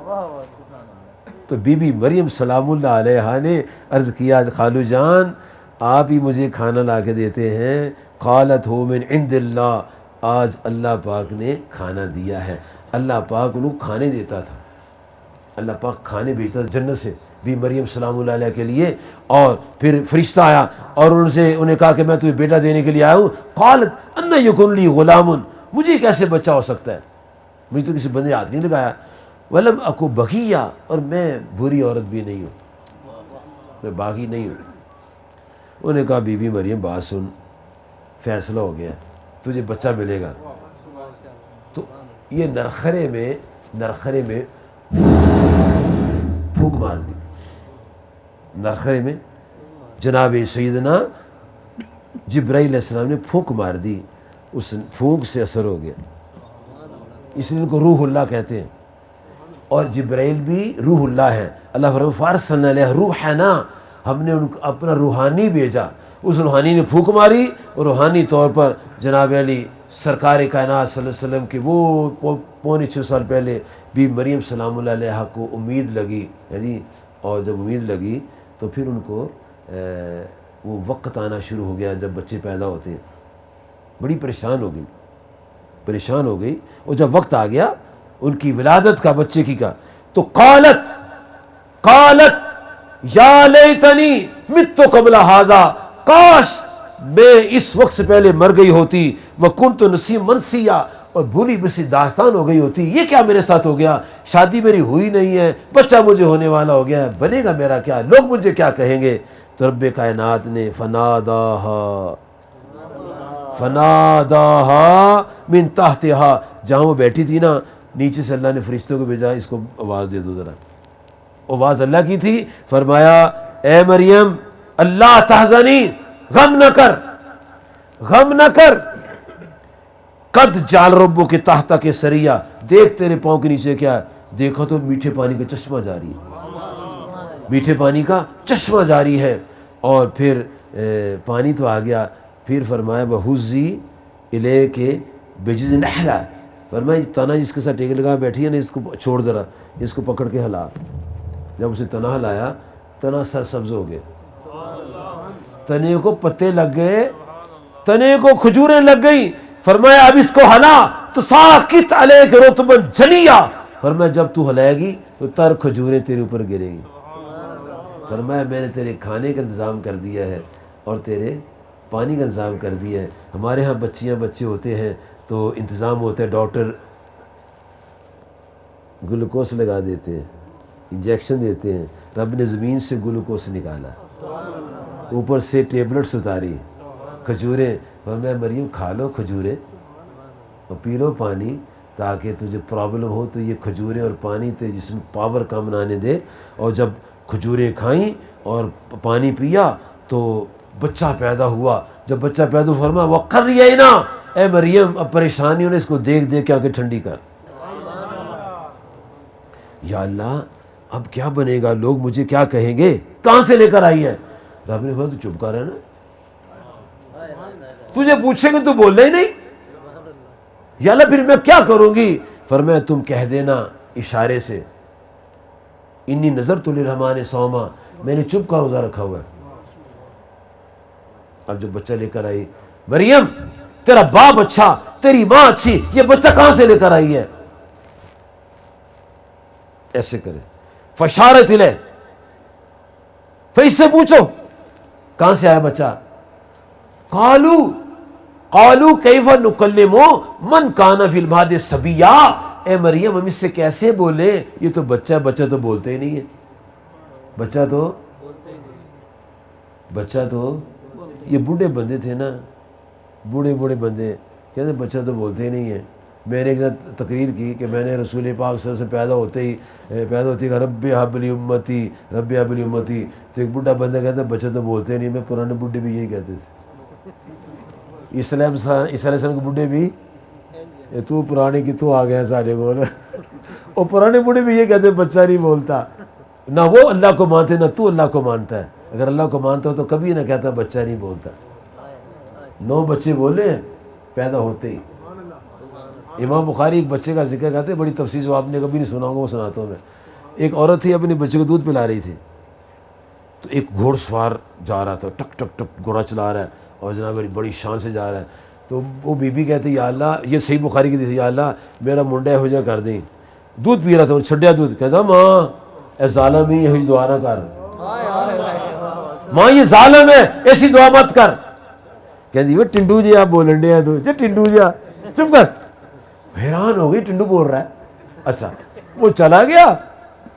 تو بی بی مریم سلام اللہ علیہا نے عرض کیا خالو جان آپ ہی مجھے کھانا لا کے دیتے ہیں۔ قالت ہو من عند اللہ، آج اللہ پاک نے کھانا دیا ہے۔ اللہ پاک انہوں کھانے دیتا تھا، اللہ پاک کھانے بھیجتا تھا جنت سے بی مریم سلام اللہ علیہ کے لیے۔ اور پھر فرشتہ آیا اور انہیں کہا کہ میں تجھے بیٹا دینے کے لیے آیا ہوں۔ قالت انا یکن لی غلام، مجھے کیسے بچہ ہو سکتا ہے، مجھے تو کسی بندے ہاتھ نہیں لگایا۔ ولم اکو بغیہ، اور میں بری عورت بھی نہیں ہوں، میں باغی نہیں ہوں۔ انہوں نے کہا بی بی مریم بات سن، فیصلہ ہو گیا تجھے بچہ ملے گا۔ تو یہ نرخرے میں پھونک مار دی، نرخرے میں جناب سیدنا جبرائیل علیہ السلام نے پھونک مار دی، اس پھونک سے اثر ہو گیا، اس لیے ان کو روح اللہ کہتے ہیں۔ اور جبرائیل بھی روح اللہ ہے، اللہ فرماتا فارسلنا علیہ روحنا، ہم نے ان کو اپنا روحانی بھیجا۔ اس روحانی نے پھونک ماری اور روحانی طور پر جناب علی سرکار کائنات صلی اللہ علیہ وسلم کے وہ 5.25 سال پہلے بی مریم سلام اللہ علیہ کو امید لگی، یعنی اور جب امید لگی تو پھر ان کو وہ وقت آنا شروع ہو گیا جب بچے پیدا ہوتے ہیں، بڑی پریشان ہو گئی۔ اور جب وقت آ گیا ان کی ولادت کا، بچے کی کا، تو قالت یا لیتنی مت قبل ھذا، کاش میں اس وقت سے پہلے مر گئی ہوتی، وکنت نسیا منسیا، اور بھولی بسی داستان ہو گئی ہوتی، یہ کیا میرے ساتھ ہو گیا، شادی میری ہوئی نہیں ہے، بچہ مجھے ہونے والا ہو گیا ہے، بنے گا میرا کیا، لوگ مجھے کیا کہیں گے۔ تو رب کائنات نے فناداہا من تحتہا، جہاں وہ بیٹھی تھی نا، نیچے سے اللہ نے فرشتوں کو بھیجا، اس کو آواز دے دو ذرا۔ آواز اللہ کی تھی، فرمایا اے مریم اللہ تحزنی، غم نہ کر، غم نہ کر، قد جعل ربک کے تحتک سریا، دیکھ تیرے پاؤں کے نیچے کیا ہے، دیکھا تو میٹھے پانی کا چشمہ جاری ہے، میٹھے پانی کا چشمہ جاری ہے۔ اور پھر پانی تو آ گیا، پھر فرمایا وَحُزِّی اِلَیکِ بِجِذْعِ النَّخْلَةِ، فرمایا تنا جس کے ساتھ ٹیک لگا بیٹھی ہے نا، اس کو چھوڑ ذرا، اس کو پکڑ کے ہلا۔ جب اسے تنا ہلایا، تنا سرسبز ہو گئے، تنے کو پتے لگ گئے، تنے کو کھجوریں لگ گئی۔ فرمایا اب اس کو ہلا تو ساقط علیک رطبا جنیا، فرمایا جب تو ہلائے گی تو تر کھجوریں تیرے اوپر گریں گی۔ فرمایا میں نے تیرے کھانے کا انتظام کر دیا ہے اور تیرے پانی کا انتظام کر دیا ہے۔ ہمارے ہاں بچے ہوتے ہیں تو انتظام ہوتا ہے، ڈاکٹر گلوکوز لگا دیتے ہیں، انجیکشن دیتے ہیں، رب نے زمین سے گلوکوز نکالا، اوپر سے ٹیبلٹس اتاری، کھجوریں، فرمایا مریم کھا لو کھجوریں اور پی لو پانی، تاکہ تجھے پرابلم ہو تو یہ کھجوریں اور پانی تے جسم پاور کم نہ آنے دے۔ اور جب کھجوریں کھائیں اور پانی پیا تو بچہ پیدا ہوا۔ جب بچہ پیدا ہوا فرمایا وقرّینا، اے مریم اب پریشانیوں نے اس کو دیکھ دیکھ کے آنکھیں ٹھنڈی کر۔ یا اللہ اب کیا بنے گا، لوگ مجھے کیا کہیں گے، کہاں سے لے کر آئی ہے؟ رب نے فرمایا تو چپ کر رہنا، تجھے پوچھیں گے تو بولنا ہی نہیں۔ یا اللہ پھر میں کیا کروں گی؟ فرمایا تم کہہ دینا اشارے سے، انی نظرت للرحمن صوما، میں نے چپ کا روزہ رکھا ہوا ہے۔ اب جب بچہ لے کر آئی، مریم تیرا باپ اچھا، تیری ماں اچھی، یہ بچہ کہاں سے لے کر آئی ہے؟ ایسے کرے، فشارت الیہ، پھر اس سے پوچھو کہاں سے آیا بچہ؟ قالو کیف نکلم من کان فی المہد صبیا، اے مریم ہم اس سے کیسے بولے، یہ تو بچہ تو بولتے ہی نہیں ہے، بچہ تو یہ بوڑھے بندے تھے نا، بوڑھے بندے کہتے بچہ تو بولتے ہی نہیں ہے۔ میں نے ایک تقریر کی کہ میں نے رسول پاک صلی اللہ علیہ وسلم پیدا ہوتے کہ رب ہب لی امتی، تو ایک بوڑھا بندہ کہتا ہے بچہ تو بولتے نہیں، میں پرانے بوڑھے بھی یہی کہتے تھے، عیسیٰ علیہ السلام کے بوڑھے بھی، تو پرانے کی تو آ گیا سارے کو، اور پرانے بوڑھے بھی یہ کہتے بچہ نہیں بولتا، نہ وہ اللہ کو مانتے نہ تو اللہ کو مانتا ہے۔ اگر اللہ کو مانتا ہو تو کبھی نہ کہتا بچہ نہیں بولتا۔ 9 بچے بولے ہیں پیدا ہوتے ہی۔ امام بخاری ایک بچے کا ذکر کرتے ہیں، بڑی تفصیل سے، آپ نے کبھی نہیں سنا ہوگا، وہ سناتا ہوں میں۔ ایک عورت تھی اپنے بچے کو دودھ پلا رہی تھی، تو ایک گھوڑ سوار جا رہا تھا، ٹک ٹک ٹک گھوڑا چلا رہا ہے اور جناب بڑی شان سے جا رہا ہے۔ تو وہ بی بی کہتی یا اللہ، یہ صحیح بخاری کی تھی، یا اللہ میرا منڈا ہو جا کر دیں، دودھ پی رہا تھا، چھڈیا دودھ، کہتا ماں اے ظالم ہی یہ دعا نہ کر، ماں یہ ظالم ہے ایسی دعا مت کر۔ کہتی وہ ٹنڈو جی آپ بولن ڈے تو جی ٹنڈو جی چپ کر، حیران ہو گئی ٹنڈو بول رہا ہے۔ اچھا وہ چلا گیا،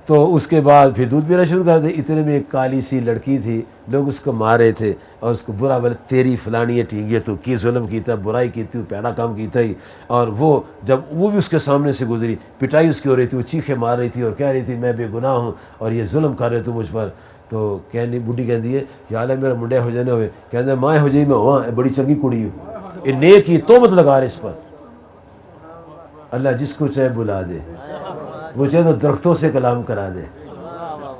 تو اس کے بعد پھر دودھ پینا شروع کر دے۔ اتنے میں ایک کالی سی لڑکی تھی، لوگ اس کو مار رہے تھے اور اس کو برا بولے تیری فلانی ٹھیک تو کی ظلم کیتا، برائی کی تھی، پیڑا کام کیتا ہی۔ اور وہ جب وہ بھی اس کے سامنے سے گزری، پٹائی اس کی ہو رہی تھی، وہ چیخیں مار رہی تھی اور کہہ رہی تھی میں بے گناہ ہوں اور یہ ظلم کر رہے تو مجھ پر۔ تو کہنی بڈھی کہتی ہے یا اللہ میرا منڈا ہو جانے ہوئے، کہتے ہیں ماں ہو جائی میں ہوا بڑی چنگی کڑی ہوں، یہ نیک ہی تو مت لگا رہے اس پر۔ اللہ جس کو چاہے بلا دے، وہ چاہے تو درختوں سے کلام کرا دے۔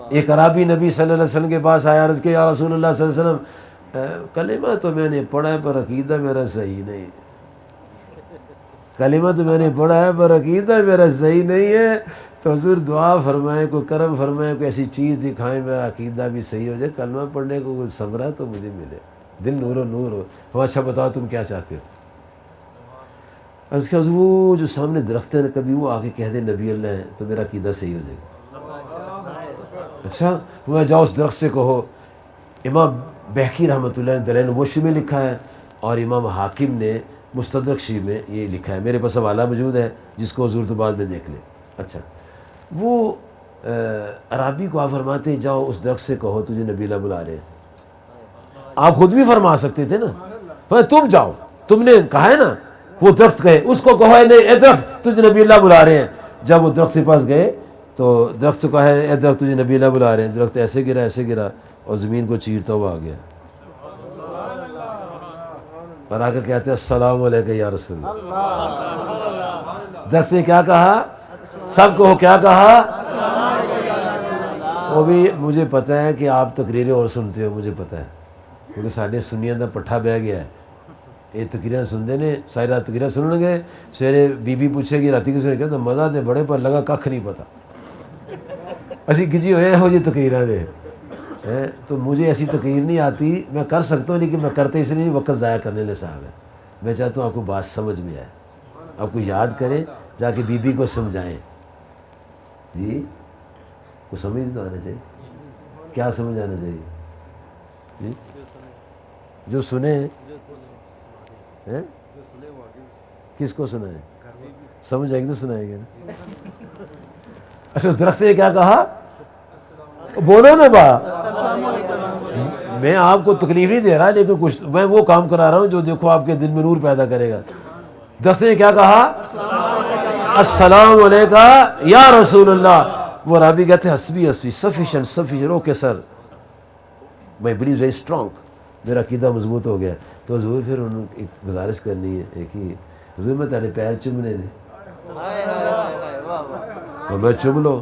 ایک عرابی نبی صلی اللہ علیہ وسلم کے پاس آیا، عرض کہ یا رسول اللہ صلی اللہ علیہ وسلم کلمہ تو میں نے پڑھا ہے پر عقیدہ میرا صحیح نہیں، کلمہ تو میں نے پڑھا ہے پر عقیدہ میرا صحیح نہیں ہے، تو حضور دعا فرمائیں، کوئی کرم فرمائیں، کوئی ایسی چیز دکھائیں میرا عقیدہ بھی صحیح ہو جائے، کلمہ پڑھنے کو کوئی صبر تو مجھے ملے، دل نور و نور ہو۔ ہم اچھا بتاؤ تم کیا چاہتے ہو؟ عرض کہ حضور وہ جو سامنے درخت ہے کبھی وہ آ کے کہہ دے نبی اللہ ہے تو میرا عقیدہ صحیح ہو جائے گا۔ اچھا میں جاؤ اس درخت سے کہو. امام بہقی رحمۃ اللہ دلائل النبوہ میں لکھا ہے اور امام حاکم نے مستدرک شی میں یہ لکھا ہے. میرے پاس حوالہ موجود ہے جس کو حضور تو بعد میں دیکھ لیں. اچھا وہ عرابی کو آپ فرماتے ہیں جاؤ اس درخت سے کہو تجھے نبی اللہ بلا رہے ہیں. آپ خود بھی فرما سکتے تھے نا, تم جاؤ, تم نے کہا ہے نا وہ درخت کہے اس کو کہو اے درخت تجھے نبی اللہ بلا رہے ہیں. جب وہ درخت کے پاس گئے تو درخت سے کہا ہے اے درخت تجھے نبی اللہ بلا رہے ہیں. درخت ایسے گرا اور زمین کو چیرتا ہوا آ گیا اور آ کر کہتے ہیں السلام علیکم یا رسول اللہ. درخت نے کیا کہا؟ سب کو کیا کہا؟ وہ بھی مجھے پتہ ہے کہ آپ تقریریں اور سنتے ہو, مجھے پتہ ہے کیونکہ سارے سنیاں دا پٹھا بہ گیا ہے. یہ تقریریں سنتے نے ساری رات تقریریں سنن گے, سویرے بی بی پوچھے گی راتی کسی نے کہا تو مزہ دے بڑے پر لگا کھ نہیں پتا. اسی گجی ہوئے ہو جی تقریریں دے تو مجھے ایسی تقریر نہیں آتی. میں کر سکتا ہوں لیکن میں کرتے اس لیے نہیں وقت ضائع کرنے لے صاحب ہے. میں چاہتا ہوں آپ کو بات سمجھ میں آئے, آپ کو یاد کریں, جا کے بی بی کو سمجھائیں. جی کو سمجھ تو آنا چاہیے. کیا سمجھ آنا چاہیے جی؟ جو سنے کس کو سنائے؟ سمجھ آئے گی تو سنائے گا نا. اچھا درخت نے کیا کہا؟ بولو نا با. میں آپ کو تکلیف نہیں دے رہا لیکن کچھ میں وہ کام کرا رہا ہوں جو دیکھو آپ کے دل میں نور پیدا کرے گا. درخت نے کیا کہا؟ السلام علیکم یا رسول اللہ. وہ رابی کہتے ہیں حسبی سفیشنٹ اوکے سر مائی بلیو ویری اسٹرانگ, میرا عقیدہ مضبوط ہو گیا. تو حضور پھر انہوں نے ایک گزارش کرنی ہے ایک ہی, حضور میں تیرے پیر چومنے نے اور میں چوم لو.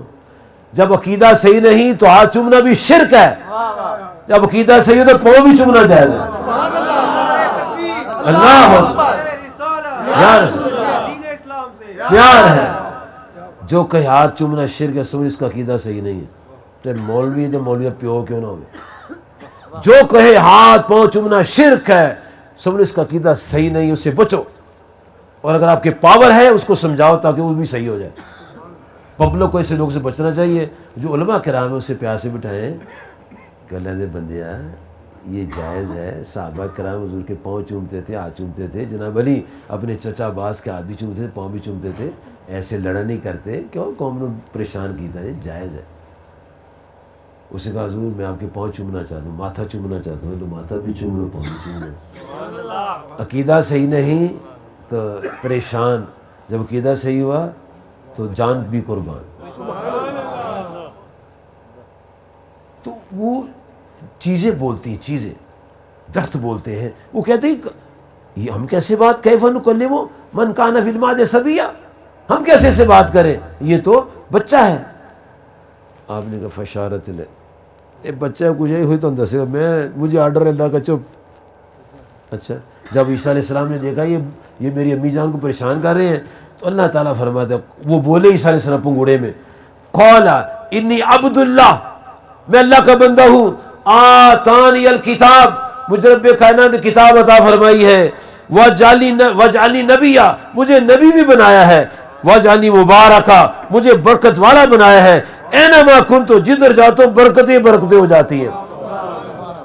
جب عقیدہ صحیح نہیں تو ہاتھ چومنا بھی شرک ہے, جب عقیدہ صحیح ہے تو پاؤں بھی چومنا جائز ہے. اللہ پیار ہے. جو کہ ہاتھ چومنا شرک ہے سمجھ اس کا عقیدہ صحیح نہیں ہے. تو مولوی تو مولوی پیو کیوں نہ ہوئے, جو کہے ہاتھ پاؤں چومنا شرک ہے سمجھ اس کا عقیدہ صحیح نہیں, اس سے بچو. اور اگر آپ کے پاور ہے اس کو سمجھاؤ تاکہ وہ بھی صحیح ہو جائے. پبلک کو ایسے لوگ سے بچنا چاہیے. جو علماء کرام ہیں اس سے پیار سے بٹھائیں کہ اللہ دے بندیا یہ جائز ہے. صحابہ کرام حضور کے پاؤں چومتے تھے, ہاتھ چومتے تھے. جناب علی اپنے چچا عباس کے ہاتھ بھی چومتے تھے, پاؤں بھی چومتے تھے. ایسے لڑا نہیں کرتے, کیوں قوم نے پریشان کیتا ہے, جائز ہے. اسے کہا حضور میں آپ کے پاؤں چومنا چاہتا ہوں, ماتھا چومنا چاہتا ہوں. تو ماتھا بھی چوم لو, پاؤں بھی چوم لو. عقیدہ صحیح نہیں تو پریشان, جب عقیدہ صحیح ہوا تو جان بھی قربان. تو وہ چیزیں بولتی ہیں, چیزیں درخت بولتے ہیں. وہ کہتے ہیں یہ ہم کیسے بات کیف نکلم من کان فی المہد صبیا, ہم کیسے سے بات کریں, یہ تو بچہ ہے. آپ نے کہا فشارت لے بچہ کچھ نہیں ہوئی تو دسے میں مجھے آرڈر اللہ کا چپ. اچھا جب عیسیٰ علیہ السلام نے دیکھا یہ میری امی جان کو پریشان کر رہے ہیں تو اللہ تعالیٰ فرماتا ہے, وہ بولے عیسیٰ علیہ السلام پنگوڑے میں, قال انی عبد اللہ, میں اللہ کا بندہ ہوں. آتانی الکتاب, مجھے رب کائنات نے کتاب عطا فرمائی ہے. وجعلنی نبیہ, مجھے نبی بھی بنایا ہے. وجعلنی مبارکہ, مجھے برکت والا بنایا ہے. اینما کنت, جدھر جاتا ہوں برکتیں برکتیں ہو جاتی ہیں.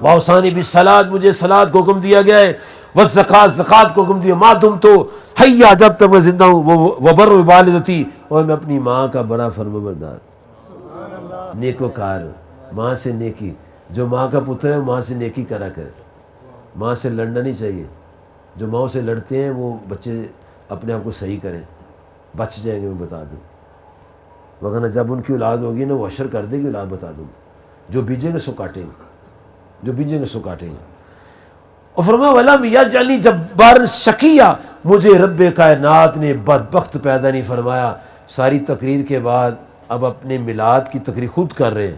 واوصانی بالصلاۃ, مجھے صلاۃ کو حکم دیا گیا ہے. والزکوٰۃ, زکوٰۃ کو حکم دیا. ما دمت حیا, جب تک میں زندہ ہوں. وبر بوالدتی, اور میں اپنی ماں کا بڑا فرمانبردار نیکوکار ہوں. ماں سے نیکی, جو ماں کا پتر ہے ماں سے نیکی کرا کرے. ماں سے لڑنا نہیں چاہیے. جو ماں سے لڑتے ہیں وہ بچے اپنے آپ کو صحیح کریں, بچ جائیں گے. میں بتا دوں وغیرہ جب ان کی اولاد ہوگی نا وہ حشر کر دے گی اولاد, بتا دوں. جو بیجیں گے سو کاٹیں گے, جو بیجیں گے سو کاٹیں گے. اور فرمایا ولم یجعلنی جبارا شقیا, مجھے رب کائنات نے بدبخت پیدا نہیں فرمایا. ساری تقریر کے بعد اب اپنے میلاد کی تقریر خود کر رہے ہیں.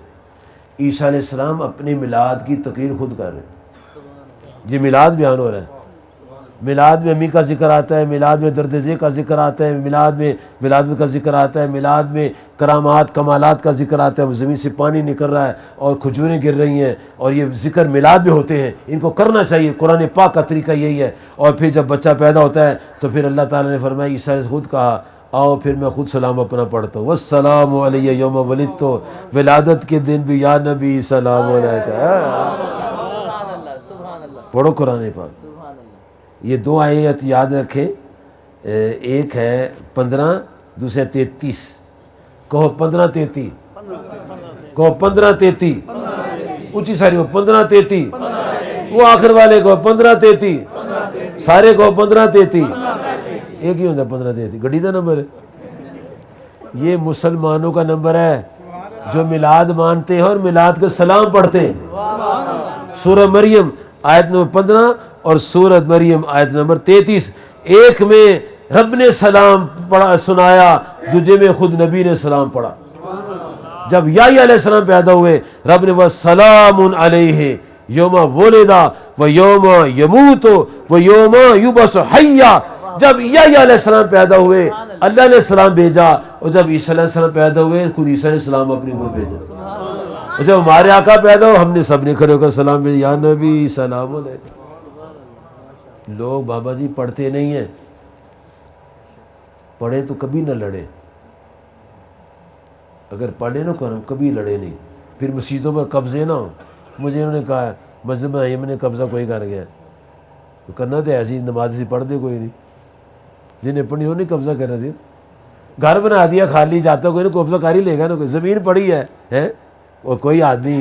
عیسیٰ علیہ السلام اپنے میلاد کی تقریر خود کر رہے ہیں. جی میلاد بیان ہو رہا ہے. میلاد میں امی کا ذکر آتا ہے, میلاد میں درد ذی کا ذکر آتا ہے, میلاد میں ولادت کا ذکر آتا ہے, میلاد میں کرامات کمالات کا ذکر آتا ہے. زمین سے پانی نکل رہا ہے اور کھجوریں گر رہی ہیں, اور یہ ذکر میلاد میں ہوتے ہیں. ان کو کرنا چاہیے, قرآن پاک کا طریقہ یہی ہے. اور پھر جب بچہ پیدا ہوتا ہے تو پھر اللہ تعالیٰ نے فرمایا, عیسیٰ نے خود کہا آؤ پھر میں خود سلام اپنا پڑھتا ہوں، والسلام علیہ یوم ولدت، ولادت کے دن بھی یا نبی سلام علیکہ۔ پڑھو قرآن پاک۔ یہ دو آیت یاد رکھیں، ایک ہے 15، دوسرے 33۔ کہو 15-33، کہو 15-33، اونچی ساری ہو 15-33، وہ آخر والے کہو 15-33، سارے کہو 15-33، ایک ہی ہوتا ہے 15-33، گڈی کا نمبر ہے یہ، مسلمانوں کا نمبر ہے جو میلاد مانتے ہیں اور میلاد کا سلام پڑھتے ہیں۔ سورہ مریم آیت نمبر 15 اور سورہ مریم آیت نمبر 33، ایک میں رب نے سلام پڑھا سنایا، دوسرے میں خود نبی نے سلام پڑھا۔ جب یحییٰ علیہ السلام پیدا ہوئے رب نے وَسَلَامٌ عَلَيْهِ یوم ولدا و یوم یموت و یوم یبعث حیا۔ جب یحییٰ علیہ السلام پیدا ہوئے اللہ نے سلام بھیجا، اور جب عیسیٰ علیہ السلام پیدا ہوئے خود عیسیٰ نے سلام اپنے اوپر بھیجا۔ جب ہمارے آقا پیدا ہو ہم نے سب نے کھڑے ہو کر سلام بھیجا، یا نبی سلام علیکم۔ لوگ بابا جی پڑھتے نہیں ہیں، پڑھے تو کبھی نہ لڑے، اگر پڑھے نا کبھی لڑے نہیں، پھر مسجدوں پر قبضے نہ ہو۔ مجھے انہوں نے کہا ہے مسجد میں نے قبضہ کوئی کر گیا، تو کرنا تو ایسی نماز سے پڑھ دے کوئی نہیں، جنہیں پڑھی انہوں نے قبضہ کرنا تھی۔ گھر بنا دیا خالی، جاتا کوئی نہیں قبضہ کر ہی لے گا نا، کوئی زمین پڑی ہے اور کوئی آدمی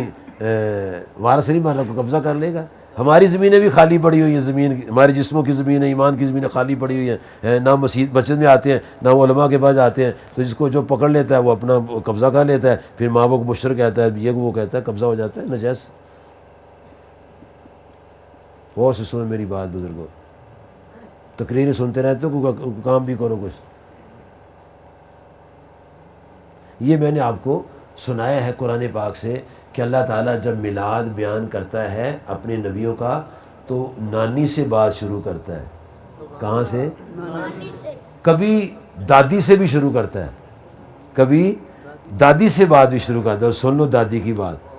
وارث نہیں مانا کو قبضہ کر لے گا۔ ہماری زمینیں بھی خالی پڑی ہوئی ہیں، زمین ہمارے جسموں کی زمین ہے، ایمان کی زمینیں خالی پڑی ہوئی ہیں، نہ مسجد میں آتے ہیں نہ وہ علماء کے پاس آتے ہیں، تو جس کو جو پکڑ لیتا ہے وہ اپنا قبضہ کر لیتا ہے، پھر ماں باپ کو مشرک کہتا ہے، یہ وہ کہتا ہے، قبضہ ہو جاتا ہے نجائز۔ غور سے سنو میری بات بزرگوں، تقریریں سنتے رہتے ہو، کام بھی کرو کچھ۔ یہ میں نے آپ کو سنایا ہے قرآن پاک سے کہ اللہ تعالیٰ جب میلاد بیان کرتا ہے اپنے نبیوں کا تو نانی سے بات شروع کرتا ہے۔ کہاں سے؟ کبھی دادی سے بھی شروع کرتا ہے، کبھی دادی سے بات بھی شروع کرتا ہے۔ سن لو دادی کی بات۔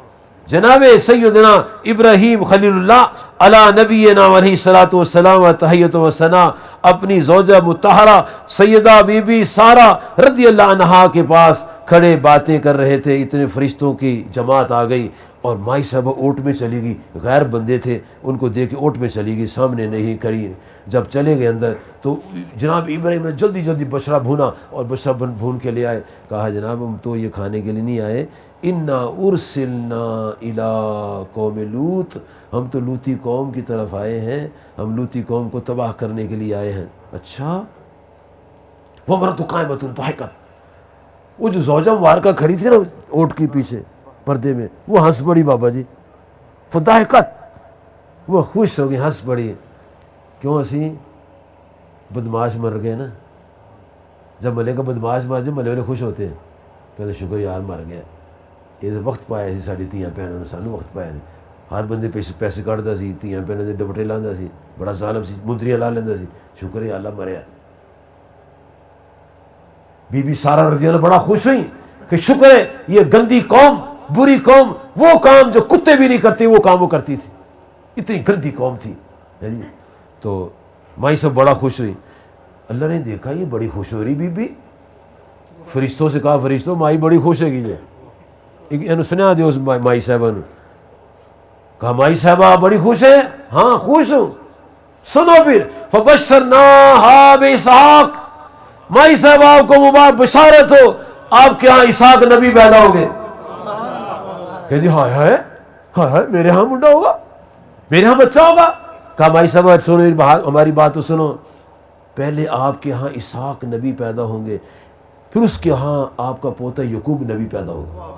جناب سیدنا ابراہیم خلیل اللہ علی نبینا علیہ الصلوۃ والسلام و تحیۃ و ثنا اپنی زوجہ مطہرہ سیدہ بی بی سارہ رضی اللہ عنہا کے پاس کھڑے باتیں کر رہے تھے، اتنے فرشتوں کی جماعت آ گئی اور مائی صاحبہ اونٹ میں چلی گئی، غیر بندے تھے، ان کو دیکھ کے اونٹ میں چلی گئی، سامنے نہیں کھڑی۔ جب چلے گئے اندر تو جناب ابراہیم نے جلدی جلدی بچڑا بھونا اور بچڑا بھون کے لے آئے، کہا جناب ہم تو یہ کھانے کے لیے نہیں آئے، انا ارسلنا الی قوم لوط، ہم تو لوطی قوم کی طرف آئے ہیں، ہم لوطی قوم کو تباہ کرنے کے لیے آئے ہیں۔ اچھا، وہ مرت قائمۃ ضاحکۃ، وہ جو زوجہ مبارکہ کھڑی تھی نا اونٹ کے پیچھے پردے میں، وہ ہنس پڑی بابا جی، فضاحکت، وہ خوش ہو گئی، ہنس پڑی۔ کیوں ہنسی؟ بدماش مر گئے نا۔ جب ملے کا بدماش مر جائے ملے والے خوش ہوتے ہیں، کہتے شکر یار مر گیا، یہ وقت پایا سی ساری تیاں بھینوں نے، سانوں وقت پایا سی، ہر بندے پیسے کٹتا سی، تیاں بھینوں دے ڈبٹے لاندہ سی، بڑا ظالم سی، مندریاں لا لیندہ سی، شکر ہے اللہ مریا۔ بی بی سارہ رضی اللہ بڑا خوش ہوئی کہ شکر ہے یہ گندی قوم، بری قوم، وہ کام جو کتے بھی نہیں کرتے وہ کام وہ کرتی تھی، اتنی گندی قوم تھی۔ تو مائی سب بڑا خوش ہوئی۔ اللہ نے دیکھا یہ بڑی خوش ہو رہی بی بی، فرشتوں سے کہا فرشتوں مائی بڑی خوش ہے گی، سنا دے اس مائی صاحبہ نے کہا مائی صاحبہ بڑی خوش ہے؟ ہاں خوش ہوں۔ سنو پھر، فبشرناہا باسحاق، مائی صاحب آپ کو مبارک بشارت ہو، آپ کے ہاں اسحاق نبی پیدا ہو گئے۔ کہہ دی ہائے ہائے ہائے ہائے، میرے ہاں منڈا ہوگا، میرے ہاں بچہ ہوگا۔ کہا مائی صاحب سنو ہماری بات تو سنو، پہلے آپ کے ہاں اسحاق نبی پیدا ہوں گے، پھر اس کے ہاں آپ کا پوتا یعقوب نبی پیدا ہوگا۔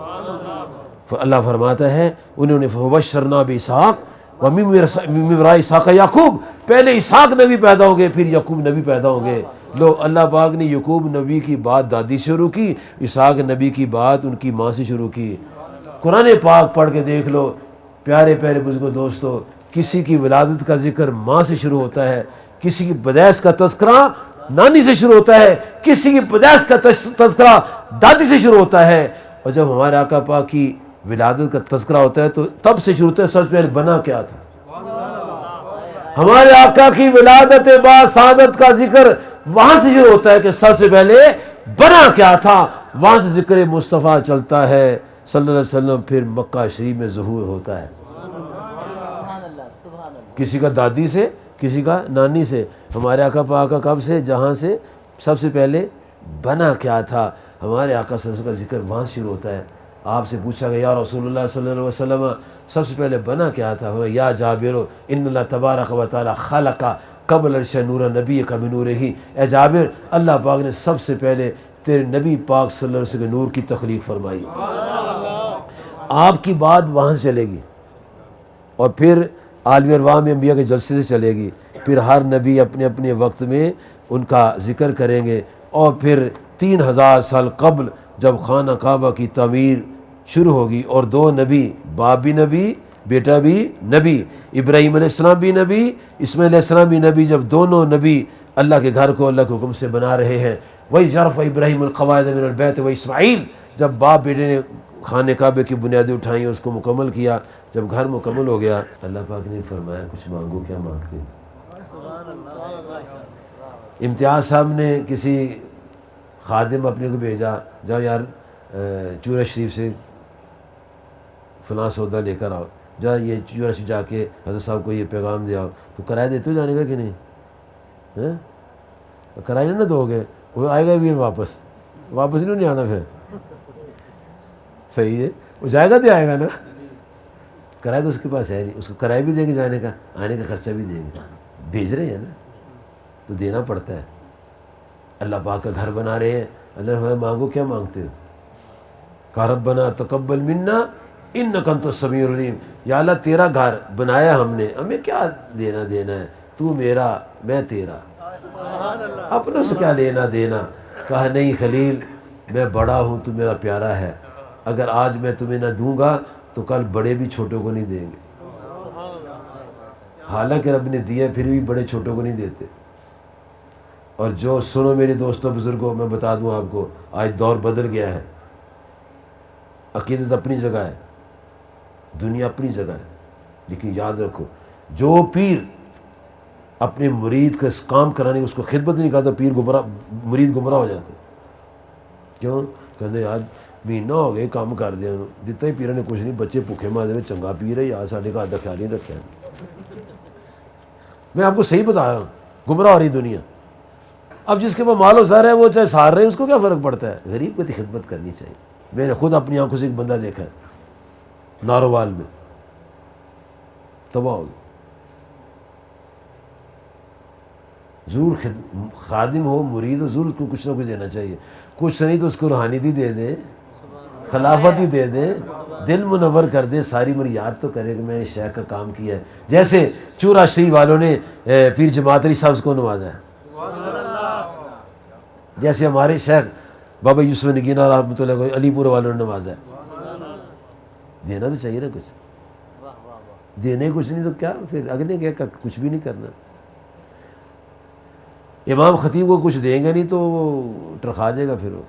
اللہ فرماتا ہے انہوں نے فبشرنا باسحاق ومن وراء اسحاق یعقوب، پہلے اسحاق نبی پیدا ہوں گے پھر یعقوب نبی پیدا ہوں گے۔ لو اللہ پاک نے یعقوب نبی کی بات دادی سے شروع کی، اسحاق نبی کی بات ان کی ماں سے شروع کی۔ قرآن پاک پڑھ کے دیکھ لو پیارے پیارے بزرگوں دوستو، کسی کی ولادت کا ذکر ماں سے شروع ہوتا ہے، کسی کی پیدائش کا تذکرہ نانی سے شروع ہوتا ہے، کسی کی پیدائش کا تذکرہ دادی سے شروع ہوتا ہے، اور جب ہمارے آقا پاک کی ولادت کا تذکرہ ہوتا ہے تو تب سے شروع ہوتا ہے سب سے پہلے بنا کیا تھا۔ ہمارے آقا کی ولادت با سعادت کا ذکر وہاں سے شروع ہوتا ہے کہ سب سے پہلے بنا کیا تھا، وہاں سے ذکر مصطفیٰ چلتا ہے صلی اللہ علیہ وسلم، پھر مکہ شریف میں ظہور ہوتا ہے، کسی کا دادی سے کسی کا نانی سے، ہمارے آقا پاک کا کب سے، جہاں سے سب سے پہلے بنا کیا تھا، ہمارے آقا صلی اللہ علیہ وسلم کا ذکر وہاں شروع ہوتا ہے۔ آپ سے پوچھا گیا یا رسول اللہ صلی اللہ علیہ وسلم سب سے پہلے بنا کیا تھا؟ یا جابر ان اللہ تبارک و تعالی خلق قبل عرش نور نبی کا بنور ہی، اے جابر اللہ پاک نے سب سے پہلے تیرے نبی پاک صلی اللہ علیہ وسلم کے نور کی تخلیق فرمائی۔ آپ کی بات وہاں سے چلے گی اور پھر عالم ارواح میں انبیاء کے جلسے سے چلے گی، پھر ہر نبی اپنے اپنے وقت میں ان کا ذکر کریں گے، اور پھر 3000 سال قبل جب خانہ کعبہ کی تعمیر شروع ہوگی اور 2 نبی، باپ بھی نبی بیٹا بھی نبی، ابراہیم علیہ السلام بھی نبی، اسماعیل علیہ السلام بھی نبی، جب دونوں نبی اللہ کے گھر کو اللہ کے حکم سے بنا رہے ہیں، وہی ظرف ابراہیم القواعد من البیت و اسماعیل، جب باپ بیٹے نے خانہ کعبے کی بنیادیں اٹھائیں، اس کو مکمل کیا، جب گھر مکمل ہو گیا، اللہ پاک نے فرمایا کچھ مانگو، کیا مانگتے ہیں؟ امتیاز صاحب نے کسی خادم اپنے کو بھیجا، جاؤ یار چورہ شریف سے فلاں سودا لے کر آؤ، جا یہ چورہ شریف جا کے حضرت صاحب کو یہ پیغام دے آؤ، تو کرایہ دیتے ہو جانے کا کہ نہیں؟ کرایہ نہ دو گے، وہ آئے گا بھی واپس نہیں آنا، پھر صحیح ہے، وہ جائے گا تو آئے گا نا، کرایہ تو اس کے پاس ہے نہیں، اس کو کرایہ بھی دیں گے جانے کا، آنے کا خرچہ بھی دیں گے، بھیج رہے ہیں نا تو دینا پڑتا ہے۔ اللہ پاک کا گھر بنا رہے ہیں، اللہ نے فرمایا مانگو، کیا مانگتے ہو؟ کہ ربنا تقبل منا انک انت السمیع العلیم، یا اللہ تیرا گھر بنایا ہم نے، ہمیں کیا دینا ہے، تو میرا میں تیرا، اپنوں سے کیا لینا دینا۔ کہا نہیں خلیل، میں بڑا ہوں تو میرا پیارا ہے، اگر آج میں تمہیں نہ دوں گا تو کل بڑے بھی چھوٹوں کو نہیں دیں گے، حالانکہ رب نے دیا پھر بھی بڑے چھوٹوں کو نہیں دیتے۔ اور جو سنو میرے دوستوں بزرگوں، میں بتا دوں آپ کو، آج دور بدل گیا ہے، عقیدت اپنی جگہ ہے، دنیا اپنی جگہ ہے، لیکن یاد رکھو جو پیر اپنے مرید کا کام کرانے اس کو خدمت نہیں کرتا، پیر گمراہ، مرید گمراہ ہو جاتے۔ کیوں؟ کہتے یار مہینہ ہو گئے کام کر دیا، جتنا ہی پیروں نے کچھ نہیں، بچے بھوکے مارے میں چنگا پیر ہے یار، سارے گھر کا خیال نہیں رکھا ہے۔ میں آپ کو صحیح بتا رہا ہوں، گمراہ ہو رہی دنیا۔ اب جس کے پاس مال و زر ہے وہ چاہے سار رہے، اس کو کیا فرق پڑتا ہے؟ غریب کو تو خدمت کرنی چاہیے۔ میں نے خود اپنی آنکھوں سے ایک بندہ دیکھا ہے نارووال میں، تباہ ہو گیا۔ ضرور خادم ہو، مرید ہو، ضرور اس کو کچھ نہ کچھ دینا چاہیے، کچھ نہیں تو اس کو روحانیت ہی دے دیں، خلافت ہی دے دیں، دل منور کر دے، ساری عمر یاد تو کرے کہ میں نے شیخ کا کام کیا ہے۔ جیسے چورہ شریف والوں نے پیر جماعت علی صاحب کو نوازا ہے، جیسے ہمارے شیخ بابا یوسف نگینہ رحمۃ اللہ علیہ علی پور والوں نے نوازا ہے۔ دینا تو چاہیے نا کچھ، دینے کچھ نہیں تو کیا پھر اگلے کیا کچھ بھی نہیں کرنا۔ امام خطیب کو کچھ دیں گے نہیں تو وہ ٹرخا جائے گا، پھر وہ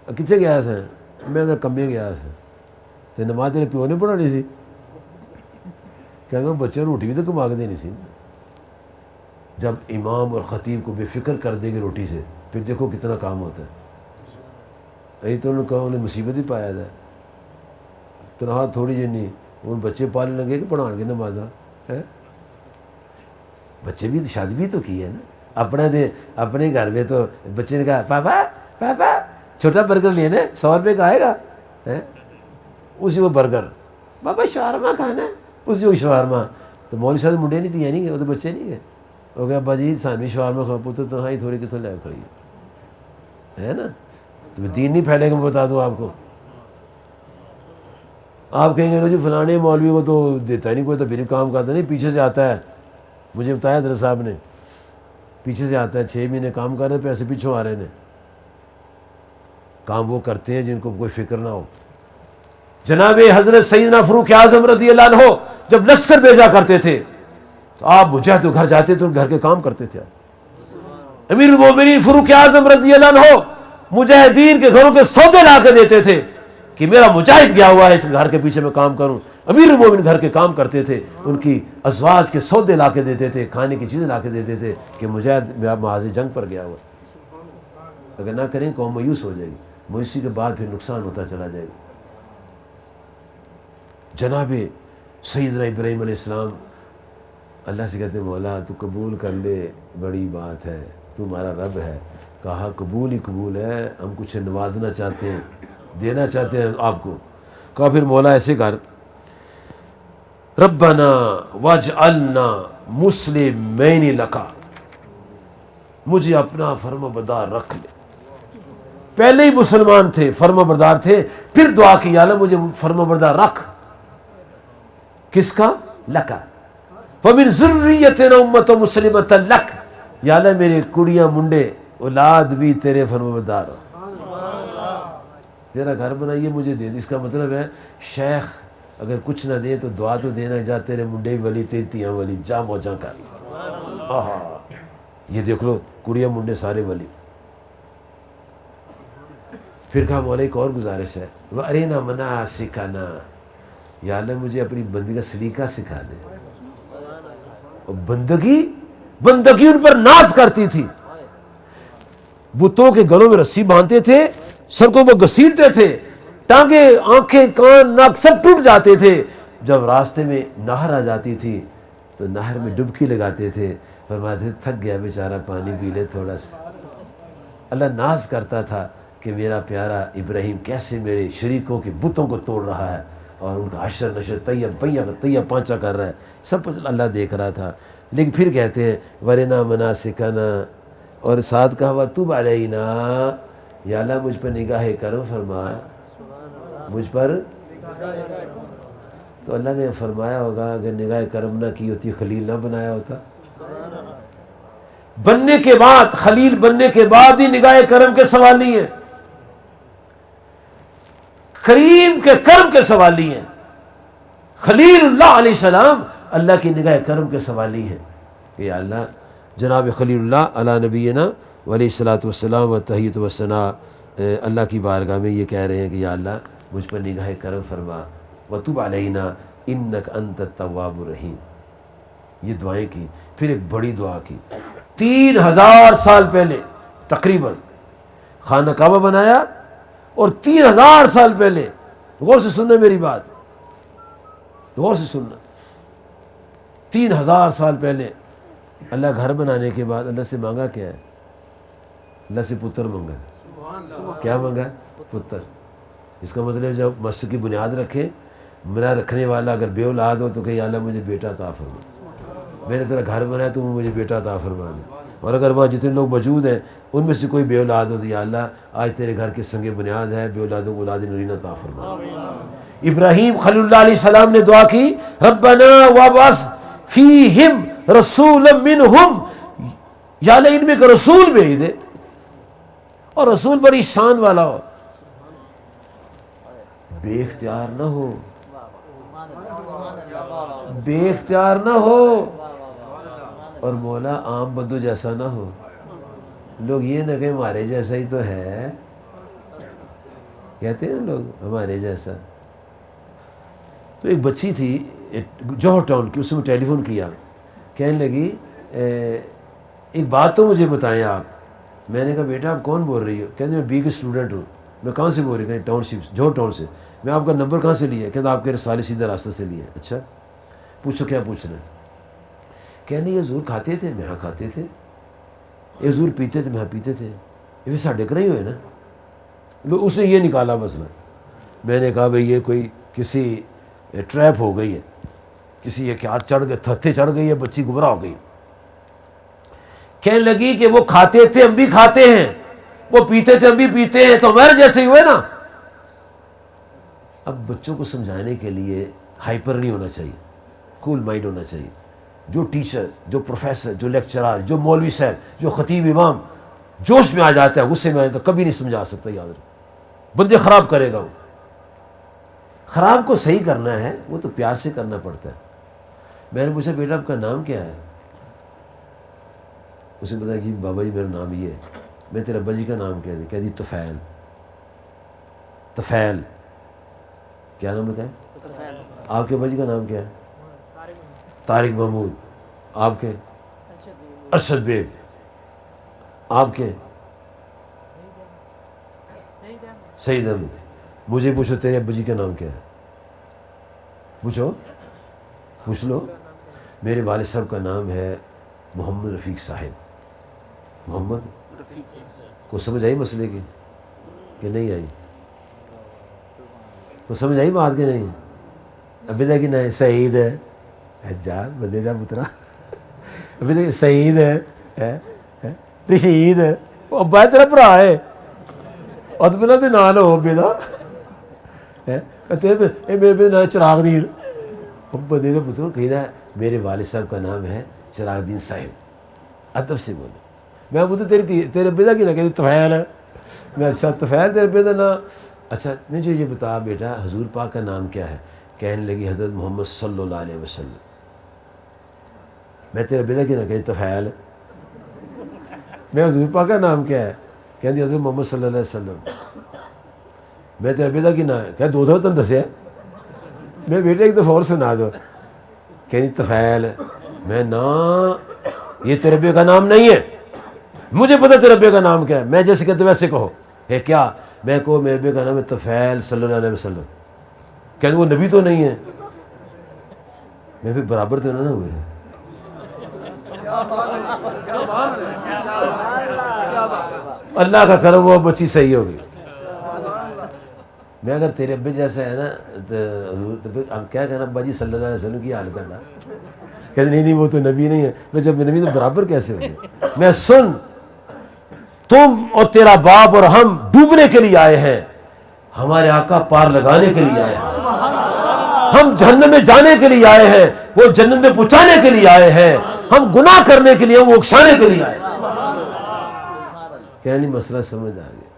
کتنے گیا سے میں تو کمے گیا سے تو نماز تیرے پیو نے پڑھانی سی، کہ بچے روٹی بھی تو کما کے دینی سی۔ جب امام اور خطیب کو بے فکر کر دے گے روٹی سے، پھر دیکھو کتنا کام ہوتا ہے۔ یہی تو انہوں نے کہا، انہیں مصیبت ہی پایا تھا، تنہا تھوڑی جی نہیں، ان بچے پالنے لگے کہ پڑھان کے نمازاں ہے، بچے بھی شادی بھی تو کی ہے نا، اپنے گھر میں تو بچے نے کہا پاپا چھوٹا برگر لینا ہے، 100 روپے کا آئے گا، اسی وہ برگر، پاپا شاورما کھانا ہے، اسی وہ شاورما۔ تو مولوی صاحب منڈے نہیں تھی نہیں گئے، وہ تو بچے نہیں گئے، وہ کہ ابا جی سانوی شاورما کھا پوتر تو ہاں تھوڑی کتوں لے کھڑی ہے نا، تو دین نہیں پھیلے گا۔ میں بتا دوں آپ کو، آپ کہیں گے نا جی فلانے مولوی کو تو دیتا نہیں کوئی، تو پھر کام کرتا نہیں، پیچھے سے آتا ہے، مجھے بتایا حضرت صاحب نے، پیچھے سے آتا ہے، 6 مہینے کام کر رہے ہیں، پیسے پیچھوں آ رہے ہیں، کام وہ کرتے ہیں جن کو کوئی فکر نہ ہو۔ جناب حضرت سیدنا فاروق اعظم رضی اللہ عنہ جب لشکر بھیجا کرتے تھے تو آپ مجاہد گھر جاتے تو گھر کے کام کرتے تھے۔ امیر المومنین فاروق اعظم رضی اللہ عنہ مجاہدین کے گھروں کے سودے لا کے دیتے تھے کہ میرا مجاہد گیا ہوا ہے، اس گھر کے پیچھے میں کام کروں۔ امیر المومنین گھر کے کام کرتے تھے، ان کی ازواج کے سودے لا کے دیتے تھے، کھانے کی چیزیں لا کے دیتے تھے کہ مجاہد معاذ جنگ پر گیا ہوا، اگر نہ کریں قوم مایوس ہو جائے گی، مایوسی کے بعد پھر نقصان ہوتا چلا جائے گا۔ جناب سیدنا ابراہیم علیہ السلام اللہ سے کہتے ہیں مولا تو قبول کر لے، بڑی بات ہے، تو ہمارا رب ہے۔ کہا قبول ہی قبول ہے، ہم کچھ نوازنا چاہتے ہیں، دینا چاہتے ہیں آپ کو۔ کہا پھر مولا ایسے کر، ربنا واجعلنا مسلمین لک، مجھے اپنا فرما بردار رکھ لے۔ پہلے ہی مسلمان تھے، فرما بردار تھے، پھر دعا کی یا اللہ مجھے فرما بردار رکھ، کس کا؟ لکا، ومن ذریتنا امۃ مسلمۃ لک، یا اللہ میرے کڑیاں منڈے اولاد بھی تیرے فرما بردار ہو، تیرا گھر بنائیے مجھے دے دے۔ اس کا مطلب ہے شیخ اگر کچھ نہ دے تو دعا تو دینا، جا تیرے منڈے ولی تیری تیاں ولی، جا موجاں کر۔ آہا یہ دیکھ لو کڑیاں منڈے سارے ولی۔ پھر کہا مولا ایک اور گزارش ہے، وَأَرِنَا مَنَاسِكَنَا، یا اللہ مجھے اپنی بندگی کا سلیقہ سکھا دے۔ اور بندگی ان پر ناز کرتی تھی، بتوں کے گلوں میں رسی باندھتے تھے، سڑکوں پر گھسیٹتے تھے، ٹانگیں آنکھیں کان ناک سب ٹوٹ جاتے تھے۔ جب راستے میں نہر آ جاتی تھی تو نہر میں ڈبکی لگاتے تھے، فرماتے تھے تھک گیا بیچارہ پانی پی لے تھوڑا سا۔ اللہ ناز کرتا تھا کہ میرا پیارا ابراہیم کیسے میرے شریکوں کے بتوں کو توڑ رہا ہے اور ان کا عشر نشر طیب پانچا کر رہا ہے، سب کچھ اللہ دیکھ رہا تھا۔ لیکن پھر کہتے ہیں ورنا مناسکنا، اور ساتھ کہا وتوب علینا، یا اللہ مجھ پر نگاہ کرم فرما، مجھ پر۔ تو اللہ نے فرمایا ہوگا اگر نگاہ کرم نہ کی ہوتی خلیل نہ بنایا ہوتا۔ بننے کے بعد، خلیل بننے کے بعد ہی نگاہ کرم کے سوالی ہیں، کریم کے کرم کے سوالی ہیں۔ خلیل اللہ علیہ السلام اللہ کی نگاہ کرم کے سوالی ہیں کہ یا اللہ جناب خلیل اللہ علی نبینا علیہ الصلوۃ والسلام و تحیۃ والثناء اللہ کی بارگاہ میں یہ کہہ رہے ہیں کہ یا اللہ مجھ پر نگاہ کرم فرما، وتب علینا انک انت التواب الرحیم۔ یہ دعائیں کی، پھر ایک بڑی دعا کی۔ 3000 سال پہلے تقریباً خانہ کعبہ بنایا، اور 3000 سال پہلے، غور سے سننا میری بات، غور سے سننا، 3000 سال پہلے اللہ گھر بنانے کے بعد اللہ سے مانگا کیا ہے؟ اللہ سے پتر مانگا۔ کیا مانگا؟ پتر۔ اس کا مطلب جب مسجد کی بنیاد رکھے، بنا رکھنے والا اگر بے اولاد ہو تو کہ یا اللہ مجھے بیٹا عطا فرما، میں نے تیرا گھر بنایا تو مجھے بیٹا عطا فرما دے۔ اور اگر وہاں جتنے لوگ موجود ہیں ان میں سے کوئی بے اولاد ہو تو یا اللہ آج تیرے گھر کی سنگ بنیاد ہے، بے اولادوں کو اولاد نورین عطا فرما۔ ابراہیم خلیل اللہ علیہ السلام نے دعا کی ربنا وابعث فیہم رسولا منہم، یا اللہ ان میں ایک رسول بھیج دے، اور رسول بڑی شان والا ہو، بے اختیار نہ ہو، بے اختیار نہ ہو، اور مولا عام بدو جیسا نہ ہو۔ لوگ یہ نہ کہ ہمارے جیسا ہی تو ہے، کہتے ہیں لوگ ہمارے جیسا۔ تو ایک بچی تھی جوہر ٹاؤن کی، اس نے ٹیلی فون کیا، کہنے لگی ایک بات تو مجھے بتائیں آپ۔ میں نے کہا بیٹا آپ کون بول رہی ہو؟ کہتے میں بی کے اسٹوڈنٹ ہوں۔ میں کہاں سے بول رہی ہوں؟ ٹاؤن شپ، جوہر ٹاؤن سے۔ میں آپ کا نمبر کہاں سے لیا؟ کہتا آپ کے رسالے سیدھا راستہ سے لیا۔ اچھا پوچھو کیا پوچھنا ہے؟ کہنے یہ حضور کھاتے تھے؟ میں ہاں کھاتے تھے۔ یہ حضور پیتے تھے؟ میں ہاں پیتے تھے۔ یہ ساڈے کر ہی ہوئے نا۔ لوگ اس نے یہ نکالا مسئلہ۔ میں نے کہا بھئی یہ کوئی کسی ٹریپ ہو گئی ہے، کسی یہ کیا چڑھ گئے، تھتے چڑھ گئی ہے، بچی گمراہ ہو گئی۔ کہنے لگی کہ وہ کھاتے تھے ہم بھی کھاتے ہیں، وہ پیتے تھے ہم بھی پیتے ہیں، تو ہمارے جیسے ہی ہوئے نا۔ اب بچوں کو سمجھانے کے لیے ہائپر نہیں ہونا چاہیے، کول مائنڈ ہونا چاہیے۔ جو ٹیچر، جو پروفیسر، جو لیکچرار، جو مولوی صاحب، جو خطیب امام جوش میں آ جاتا ہے، غصے میں آ جاتا ہے، کبھی نہیں سمجھا سکتا، یاد رکھو، بندے خراب کرے گا وہ۔ خراب کو صحیح کرنا ہے وہ تو پیار سے کرنا پڑتا ہے۔ میں نے پوچھا بیٹا آپ کا نام کیا ہے؟ اسے بتایا جی بابا جی میرا نام یہ ہے۔ میں تیرے ابا جی کا نام کہہ دی طفیل۔ طفیل کیا نام بتایا؟ آپ کے بھائی کا نام کیا ہے؟ طارق محمود. آپ کے؟ ارشد بیگ. آپ کے؟ سعید احمد. مجھے پوچھو تیرے ابا جی کا نام کیا ہے؟ پوچھ لو. میرے والد صاحب کا نام ہے محمد رفیق صاحب. محمد کو سمجھ آئی مسئلے کی کہ نہیں آئی؟ کو سمجھ آئی بات کہ نہیں؟ ابھی تک نہیں. سعید ہے جا بندے کا پترا. ابھی تک سعید ہے رشید ہے. ابا تیرا بھرا ہے اور بنا تو نہ لو ابے کا میرے نام چراغ دین. بندے کا پتر کہہ ہے میرے والد صاحب کا نام ہے چراغ دین صاحب. ادب سے بولو. میں بولتا تیرے ابے کا کی نہ کہ طفیل ہے. میں اچھا طفیل تیرے ابے کا نام. اچھا مجھے یہ بتا بیٹا حضور پاک کا نام کیا ہے؟ کہنے لگی حضرت محمد صلی اللہ علیہ وسلم. میں تیرے ابے کا کی نہ کہ طفیل. میں حضور پاک کا نام کیا ہے؟ کہتی حضرت محمد صلی اللہ علیہ وسلم. میں تیرے ابے کا کی نہ کہ دو تم دسیا. میں بیٹا ایک دفعہ اور سنا دو. کہتی طفیل. میں نا یہ تیرے ابے کا نام نہیں ہے. مجھے پتہ تیرے ابے کا نام کیا ہے. میں جیسے کہتے ویسے کہو. ہے کیا؟ میں کہو میرے ابے کا نام ہے طفیل صلی اللہ علیہ وسلم. کہتے وہ نبی تو نہیں ہے. میں پھر برابر تو نہ ہوئے. اللہ کا کرم وہ بچی صحیح ہوگی. میں اگر تیرے ابے جیسا ہے نا تو حضور ہم کیا کہنا ابا جی صلی اللہ علیہ وسلم کی حال کرنا. کہتے نہیں وہ تو نبی نہیں ہے. میں جب نبی تو برابر کیسے ہوگی؟ میں سن تم اور تیرا باپ اور ہم ڈوبنے کے لیے آئے ہیں. ہمارے آقا پار لگانے کے لیے آئے ہیں. ہم جہنم میں جانے کے لیے آئے ہیں. وہ جنت میں پہنچانے کے لیے آئے ہیں. ہم گناہ کرنے کے لیے وہ اکسانے کے لیے آئے ہیں. کیا نہیں مسئلہ سمجھ آ گیا؟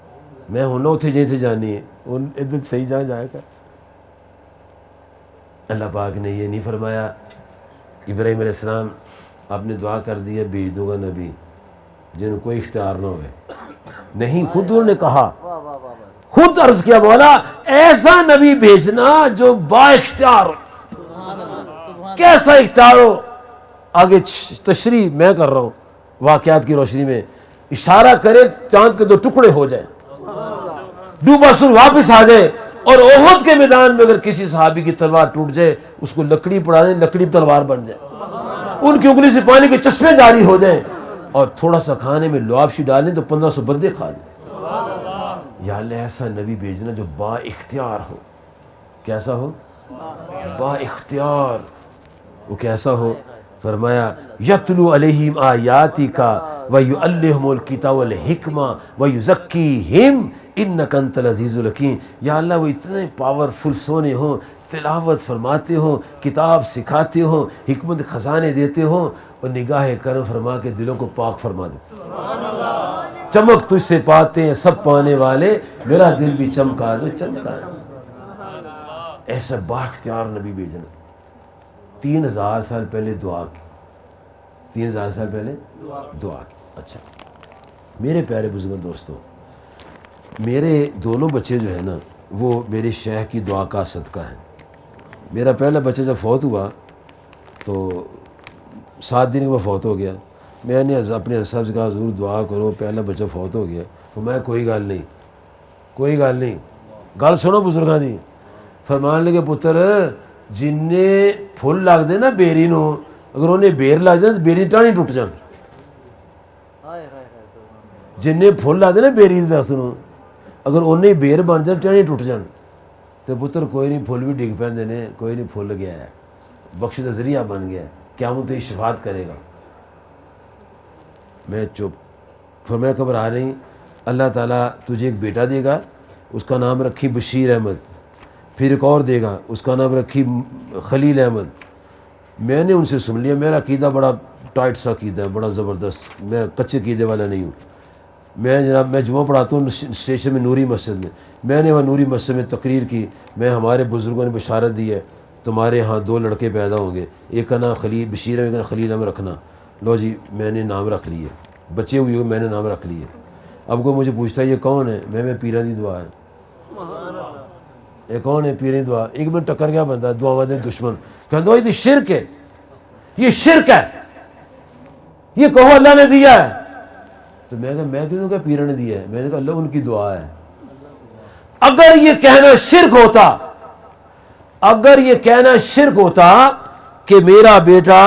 میں ہونا اتنے جہیں سے جانی ہے ان ادھر صحیح جہاں جائے گا. اللہ پاک نے یہ نہیں فرمایا ابراہیم علیہ السلام آپ نے دعا کر دی ہے بھیج دوں گا نبی جن کو کوئی اختیار نہ ہوئے. نہیں خود انہوں نے کہا, خود عرض کیا مولا ایسا نبی بھیجنا جو با اختیار ہو. کیسا اختیار ہو؟ آگے تشریح میں کر رہا ہوں واقعات کی روشنی میں. اشارہ کرے چاند کے دو ٹکڑے ہو جائیں, ڈوبا سر واپس آ جائے, اور احد کے میدان میں اگر کسی صحابی کی تلوار ٹوٹ جائے اس کو لکڑی پڑا دیں, لکڑی تلوار بن جائے, ان کی انگلی سے پانی کے چشمے جاری ہو جائیں, اور تھوڑا سا کھانے میں لعابشی ڈالیں تو 1500 بندے کھا لیں. یا اللہ ایسا نبی بھیجنا جو با اختیار ہو. کیسا ہو؟ با اختیار. وہ کیسا ہو؟ فرمایا یتلو علیہم آیاتک ویعلمہم الکتاب والحکمہ ویزکیہم انک انت العزیز الحکیم. یا اللہ وہ اتنے پاورفل سونے ہوں, تلاوت فرماتے ہوں, کتاب سکھاتے ہوں, حکمت خزانے دیتے ہوں, اور نگاہ کرم فرما کے دلوں کو پاک فرما دیتے. چمک تجھ سے پاتے ہیں سب پانے والے, میرا دل بھی چمکا دو چمکا. ایسا با اختیار نبی بھیجنا. 3000 سال پہلے دعا کی. 3000 سال پہلے دعا کی. اچھا میرے پیارے بزرگ دوستوں, میرے دونوں بچے جو ہیں نا وہ میرے شیخ کی دعا کا صدقہ ہیں. میرا پہلا بچہ جب فوت ہوا تو 7 دن کے بعد فوت ہو گیا. میں نے اپنے صاحب سے کہا حضور دعا کرو پہلا بچہ فوت ہو گیا. تو میں کوئی گل نہیں گل سنو بزرگاں دی. فرمان لگے پتر جن پھل لگ دے نا بیری نو, اگر انہیں بیر لگ جائے تو بیری ٹانی ٹوٹ جان. جن پھل لگ دے نا بیری درخت نو, اگر انہیں بیر بن جان ٹانی ٹوٹ جان, تو پتر کوئی نہیں پھل بھی ڈگ پیندے نے, کوئی نہیں پھل گیا ہے, بخش کا ذریعہ بن گیا, قیامت تو شفاعت کرے گا. میں چپ. فرمایا گھبرا نہیں, اللہ تعالیٰ تجھے ایک بیٹا دے گا, اس کا نام رکھی بشیر احمد. پھر ایک اور دے گا, اس کا نام رکھی خلیل احمد. میں نے ان سے سن لیا. میرا عقیدہ بڑا ٹائٹ سا عقیدہ ہے, بڑا زبردست. میں کچے عقیدے والا نہیں ہوں. میں جناب میں جمعہ پڑھاتا ہوں اسٹیشن میں نوری مسجد میں. میں نے وہاں نوری مسجد میں تقریر کی. میں ہمارے بزرگوں نے بشارت دی ہے تمہارے ہاں 2 لڑکے پیدا ہوں گے, ایک کا نام خلیل بشیر ہے, ایک کا نام خلیل احمد رکھنا. لو جی میں نے نام رکھ لیے, بچے ہوئے ہوئے میں نے نام رکھ لیے. اب کوئی مجھے پوچھتا ہے یہ کون ہے, میں پیران دی دعا ہے. ایک کون ہے پیریں دعا، ایک منٹ ٹکر گیا بندہ دعا دے دشمن کہتا یہ شرک ہے، یہ شرک ہے، یہ کہو اللہ نے دیا ہے. تو میں کہا میں کیوں کہ پیروں نے دیا ہے؟ میں نے کہا اللہ ان کی دعا ہے. اگر یہ کہنا شرک ہوتا، اگر یہ کہنا شرک ہوتا کہ میرا بیٹا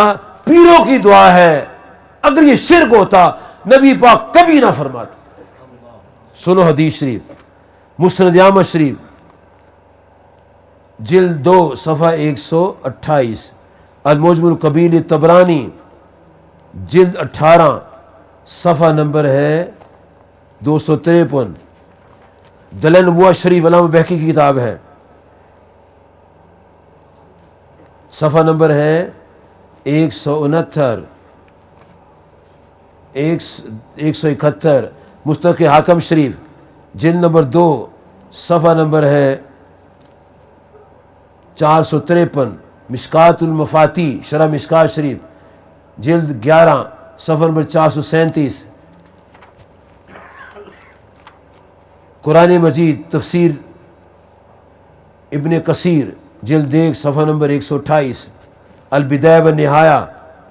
پیروں کی دعا ہے، اگر یہ شرک ہوتا نبی پاک کبھی نہ فرماتا. سنو حدیث شریف، مسند احمد شریف جلد 2 صفحہ 128، المعجم الکبیر طبرانی جلد 18 صفحہ نمبر ہے 253، دلائل نبوہ شریف علامہ بہقی کی کتاب ہے، صفحہ نمبر ہے 169 171، مستدرک حاکم شریف جلد نمبر 2 صفحہ نمبر ہے 453، مشکات المفاتی شرح مشکات شریف جلد 11 صفحہ نمبر 437، قرآن مجید تفسیر ابن کثیر جلد 1 صفحہ نمبر 128، البدایہ والنہایہ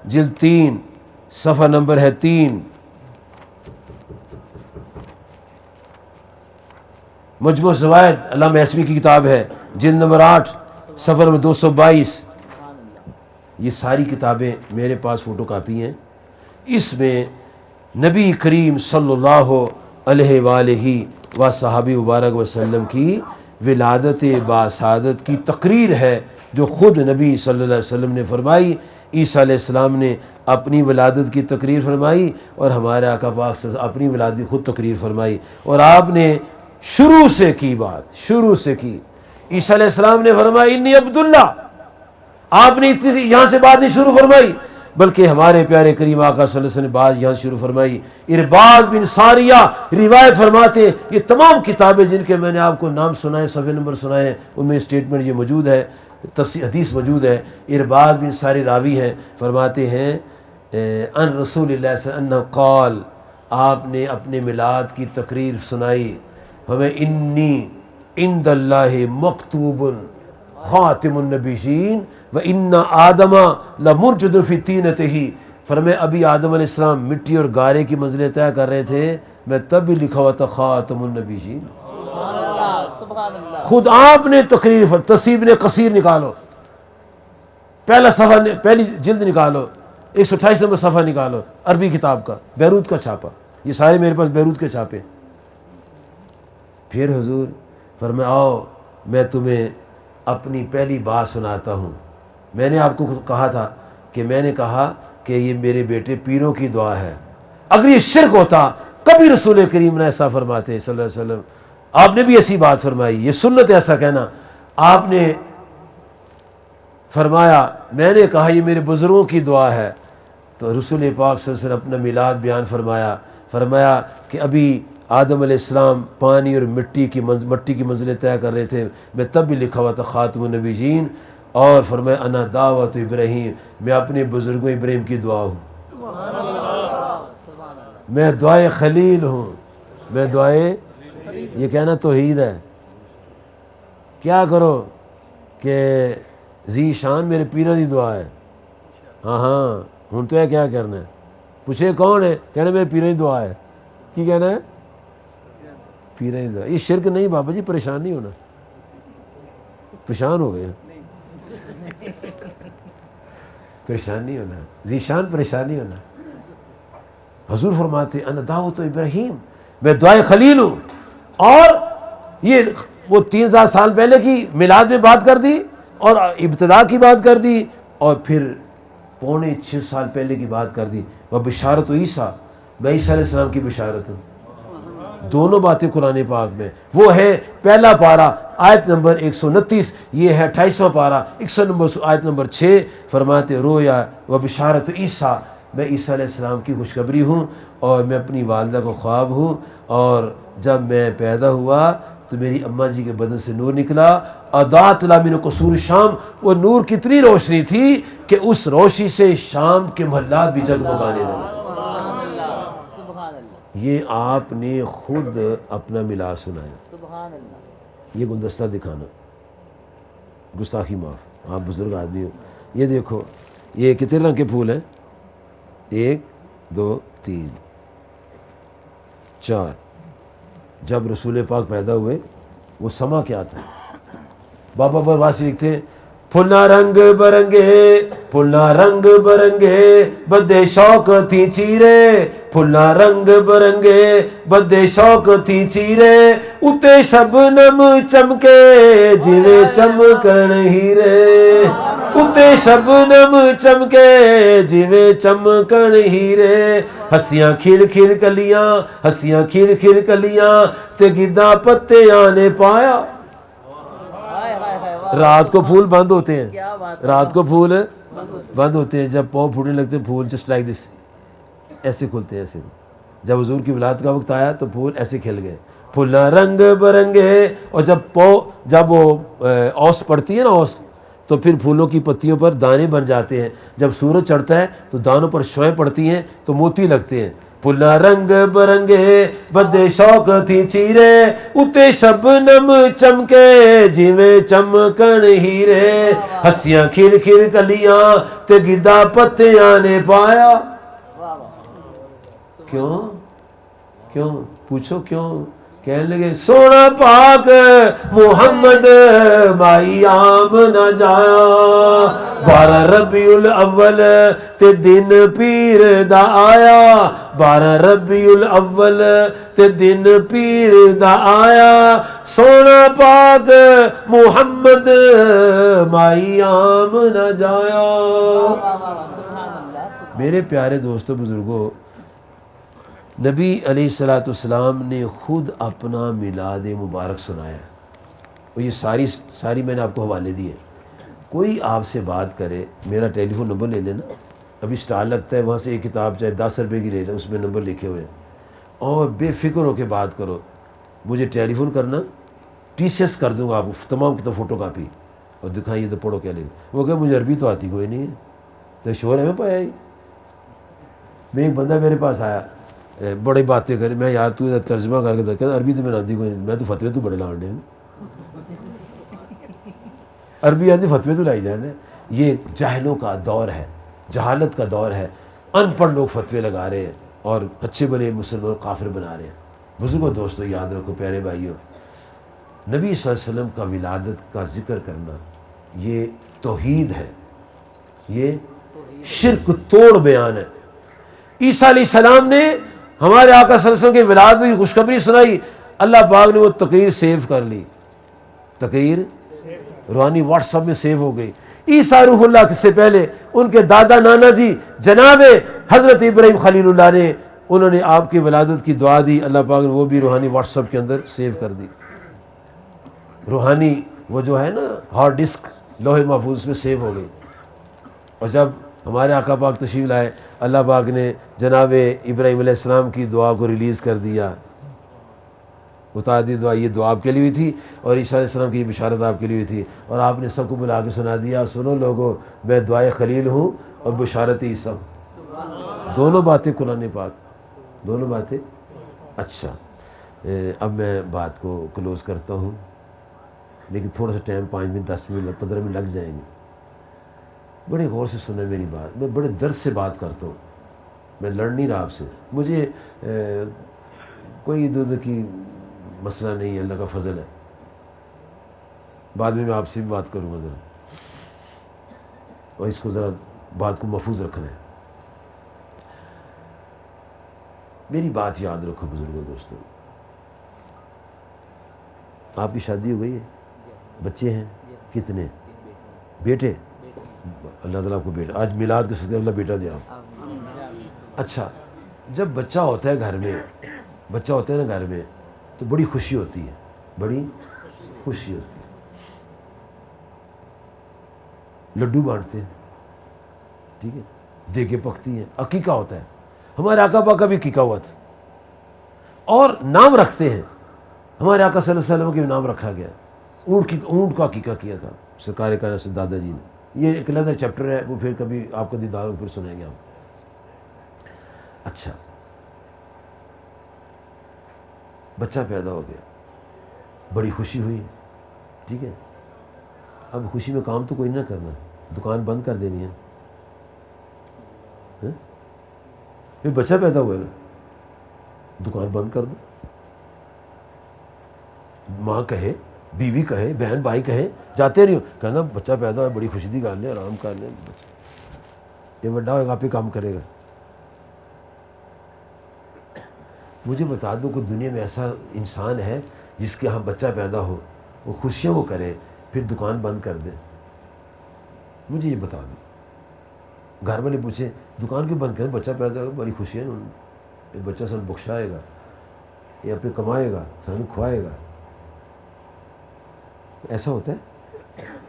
جلد 3 صفحہ نمبر ہے 3، مجموع الزوائد علامہ حسمی کی کتاب ہے جلد نمبر 8 صفحہ نمبر 222. یہ ساری کتابیں میرے پاس فوٹو کاپی ہیں. اس میں نبی کریم صلی اللہ علیہ وآلہ و صحابہ مبارک وسلم کی ولادت باسعادت کی تقریر ہے جو خود نبی صلی اللہ علیہ وسلم نے فرمائی. عیسیٰ علیہ السلام نے اپنی ولادت کی تقریر فرمائی اور ہمارے آقا پاک صلی اللہ علیہ وسلم اپنی ولادت کی خود تقریر فرمائی. اور آپ نے شروع سے کی بات، شروع سے کی. عیسیٰ علیہ السلام نے فرمایا انی عبداللہ، آپ نے اتنی یہاں سے بات نہیں شروع فرمائی بلکہ ہمارے پیارے کریم آقا صلی اللہ علیہ وسلم نے بات یہاں شروع فرمائی. ارباض بن ساریہ روایت فرماتے، یہ تمام کتابیں جن کے میں نے آپ کو نام سنائے، صفحے نمبر سنائے، ان میں اسٹیٹمنٹ یہ موجود ہے، تفسیر حدیث موجود ہے. ارباض بن ساری راوی ہیں، فرماتے ہیں ان رسول اللہ صلی اللہ علیہ وسلم قال، آپ نے اپنے میلاد کی تقریر سنائی، ہمیں انی عند اللہ مکتوب خاتم النبیین و ان آدم لمرجد فی طینتہ. فرمایا ابھی آدم علیہ السلام مٹی اور گارے کی منزلیں طے کر رہے تھے، میں تب بھی لکھا ہوا تھا خاتم النبیین. خود آپ نے تقریر تصیب نے قصیر نکالو، پہلا صفحہ پہلی جلد نکالو، 128 نمبر صفحہ نکالو، عربی کتاب کا، بیروت کا چھاپا. یہ سارے میرے پاس بیروت کے چھاپے. پھر حضور فرمایا آؤ میں تمہیں اپنی پہلی بات سناتا ہوں. میں نے آپ کو کہا تھا کہ میں نے کہا کہ یہ میرے بیٹے پیروں کی دعا ہے. اگر یہ شرک ہوتا کبھی رسول کریم نے ایسا فرماتے صلی اللہ علیہ وسلم. آپ نے بھی ایسی بات فرمائی، یہ سنت ایسا کہنا. آپ نے فرمایا میں نے کہا یہ میرے بزرگوں کی دعا ہے، تو رسول پاک صلی اللہ علیہ وسلم اپنا میلاد بیان فرمایا کہ ابھی آدم علیہ السلام پانی اور مٹی کی منزلیں طے کر رہے تھے، میں تب بھی لکھا ہوا تھا خاتم النبیین. اور فرمایا انا دعوت ابراہیم، میں اپنے بزرگوں ابراہیم کی دعا ہوں، میں دعائے خلیل ہوں، میں دعائے، یہ کہنا توحید ہے. کیا کرو کہ ذی شان میرے پیروں دی دعا ہے. ہاں ہوں تو ہے کیا کرنا ہے؟ پوچھے کون ہے؟ کہنا میرے پیروں دی دعا ہے. کی کہنا ہے؟ پیروں دی دعا. یہ شرک نہیں بابا جی، پریشان نہیں ہونا. پریشان ہو گئے، پریشان نہیں ہونا، ذیشان پریشان نہیں ہونا. حضور فرماتے انا دعوت ابراہیم، میں دعائے خلیل ہوں. اور یہ وہ 3000 سال پہلے کی میلاد میں بات کر دی اور ابتدا کی بات کر دی، اور پھر 6.25 سال پہلے کی بات کر دی. وہ بشارت عیسیٰ، میں عیسیٰ علیہ السلام کی بشارت ہوں. دونوں باتیں قرآن پاک میں. وہ ہے پہلا پارہ آیت نمبر 129، یہ ہے 28واں پارہ 100 نمبر آیت نمبر 6. فرماتے رویا و بشارت عیسیٰ، میں عیسیٰ علیہ السلام کی خوشخبری ہوں اور میں اپنی والدہ کو خواب ہوں. اور جب میں پیدا ہوا تو میری اماں جی کے بدن سے نور نکلا. اضاءت لا من قصور شام، وہ نور کتنی روشنی تھی کہ اس روشنی سے شام کے محلات بھی جگمگانے لگے. یہ آپ نے خود اپنا ملا سنایا. یہ گلدستہ دکھانا. گستاخی معاف، آپ بزرگ آدمی ہو. یہ دیکھو یہ کتنے رنگ کے پھول ہیں؟ 1 2 3 4. جب رسول پاک پیدا ہوئے وہ سما کیا تھا؟ بابا برواسی لکھتے ہیں پھلا رنگ برنگے، پھلا رنگ برنگے بدے شوق تھی چیرے، پھلا رنگ برنگے بدے شوق تھی چیرے، اتے شبنم چمکے جویں چمکن ہیرے، اتے شبنم چمکے جویں چمکن ہیرے، ہسیاں کھڑ کھڑ کلیاں، ہسیاں کھڑ کھڑ کلیاں تے گدا پتیاں نے پایا. رات کو پھول بند ہوتے ہیں، رات کو پھول بند ہوتے ہیں، جب پاؤں پھوٹنے لگتے ہیں پھول جسٹ لائک دس ایسے کھلتے ہیں ایسے. جب حضور کی ولادت کا وقت آیا تو پھول ایسے کھل گئے، پھلا رنگ برنگے. اور جب وہ اوس پڑتی ہے نا اوس، تو پھر پھولوں کی پتیوں پر دانے بن جاتے ہیں. جب سورج چڑھتا ہے تو دانوں پر شوئیں پڑتی ہیں تو موتی لگتے ہیں. پھلا رنگ برنگے بدے شوق تھی چیرے، اتے شبنم چمکے جویں چمکن ہیرے، ہسیاں کھڑ کھڑ کلیاں تے گدا پتیاں نے پایا. کیوں کیوں پوچھو کیوں؟ کہنے لگے سونا پاک محمد مائی عام نہ جایا، 12 ربیع الاول تے دن پیر دا آیا، 12 ربیع الاول تے دن پیر دا آیا، سونا پاک محمد مائی عام نہ جایا. میرے پیارے دوستو بزرگوں، نبی علیہ الصلوۃ والسلام نے خود اپنا میلاد مبارک سنایا، اور یہ ساری میں نے آپ کو حوالے دیے. کوئی آپ سے بات کرے، میرا ٹیلی فون نمبر لے لینا، ابھی سٹال لگتا ہے وہاں سے ایک کتاب چاہے 10 روپے کی لے لیں، اس میں نمبر لکھے ہوئے ہیں، اور بے فکر ہو کے بات کرو. مجھے ٹیلی فون کرنا، ٹی سی ایس کر دوں گا آپ کو تمام کتاب فوٹو کاپی، اور دکھائیے تو پڑھو کیا لے. وہ کہ مجھے عربی تو آتی کوئی نہیں ہے، تو شور ہے میں پایا ہی. میں ایک بندہ میرے پاس آیا، بڑی باتیں کرے، میں یار تو ترجمہ کر کے دیکھا، عربی تو میں آتی کوئی نہیں، میں تو فتوے تو بڑے لانڈے ہیں، عربی آتی فتوے تو لائی جانے. یہ جاہلوں کا دور ہے، جہالت کا دور ہے، ان پڑھ لوگ فتوے لگا رہے ہیں اور اچھے بڑے مسلمان کافر بنا رہے ہیں. بزرگوں دوستو یاد رکھو، پیارے بھائیوں، نبی صلی اللہ علیہ وسلم کا ولادت کا ذکر کرنا یہ توحید ہے، یہ شرک توڑ بیان ہے. عیسیٰ علیہ السلام نے ہمارے آقا صلی اللہ علیہ وسلم کی ولادت کی خوشخبری سنائی، اللہ پاک نے وہ تقریر سیو کر لی، تقریر روحانی واٹس ایپ میں سیو ہو گئی. عیسیٰ روح اللہ سے پہلے ان کے دادا نانا جی جناب حضرت ابراہیم خلیل اللہ نے، انہوں نے آپ کی ولادت کی دعا دی، اللہ پاک نے وہ بھی روحانی واٹس ایپ کے اندر سیو کر دی. روحانی وہ جو ہے نا ہارڈ ڈسک لوح محفوظ میں سیو ہو گئی. اور جب ہمارے آقا پاک تشریف لائے، اللہ پاک نے جناب ابراہیم علیہ السلام کی دعا کو ریلیز کر دیا، اتار دی دعا. یہ دعا آپ کے لیے ہوئی تھی اور عیسیٰ علیہ السلام کی بشارت آپ کے لیے ہوئی تھی، اور آپ نے سب کو بلا کے سنا دیا، سنو لوگوں میں دعائے خلیل ہوں اور بشارت عیسیٰ. دونوں باتیں قرآن پاک، دونوں باتیں. اچھا اب میں بات کو کلوز کرتا ہوں، لیکن تھوڑا سا ٹائم 5 منٹ 10 منٹ 15 منٹ لگ جائیں گے. بڑے غور سے سنیں میری بات، میں بڑے درد سے بات کرتا ہوں، میں لڑ نہیں رہا آپ سے، مجھے کوئی دودھ کی مسئلہ نہیں ہے، اللہ کا فضل ہے. بعد میں آپ سے بھی بات کروں گا ذرا، اور اس کو ذرا بات کو محفوظ رکھنا ہے. میری بات یاد رکھو بزرگوں دوستوں، آپ کی شادی ہو گئی ہے، بچے ہیں کتنے؟ بیٹے؟ اللہ تعالیٰ آپ کو بیٹا، آج میلاد کے صدقے اللہ بیٹا دے آپ. اچھا جب بچہ ہوتا ہے گھر میں، بچہ ہوتا ہے نا گھر میں، تو بڑی خوشی ہوتی ہے، بڑی خوشی ہوتی ہے. لڈو بانٹتے ہیں، ٹھیک ہے، دیگیں پکتی ہیں، عقیقہ ہوتا ہے. ہمارے آقا پاک کا بھی عقیقہ ہوا تھا، اور نام رکھتے ہیں. ہمارے آقا صلی اللہ علیہ وسلم کے بھی نام رکھا گیا، اونٹ کا عقیقہ کیا تھا سرکار کائنات سے دادا جی نے. یہ ایک علیحدہ چیپٹر ہے، وہ پھر کبھی آپ کا دیدار ہو پھر سنیں گے آپ. اچھا بچہ پیدا ہو گیا، بڑی خوشی ہوئی، ٹھیک ہے. اب خوشی میں کام تو کوئی نہ کرنا، دکان بند کر دینی ہے. پھر بچہ پیدا ہوا ہے نا، دکان بند کر دو. ماں کہے، بیوی کہے، بہن بھائی کہے، جاتے نہیں ہو، کہنا بچہ پیدا ہوا بڑی خوشی کی گل ہے، آرام کر لیں، یہ بڑا ہوگا آپ ہی کام کرے گا. مجھے بتا دو کہ دنیا میں ایسا انسان ہے جس کے ہاں بچہ پیدا ہو، وہ خوشیوں کو کرے پھر دکان بند کر دے؟ مجھے یہ بتا دو. گھر والے پوچھیں دکان کیوں بند کریں، بچہ پیدا ہوگا بڑی خوشی ہے نا، یہ بچہ سن بخشائے گا، یہ اپنے کمائے گا، سن کھوائے گا. ایسا ہوتا ہے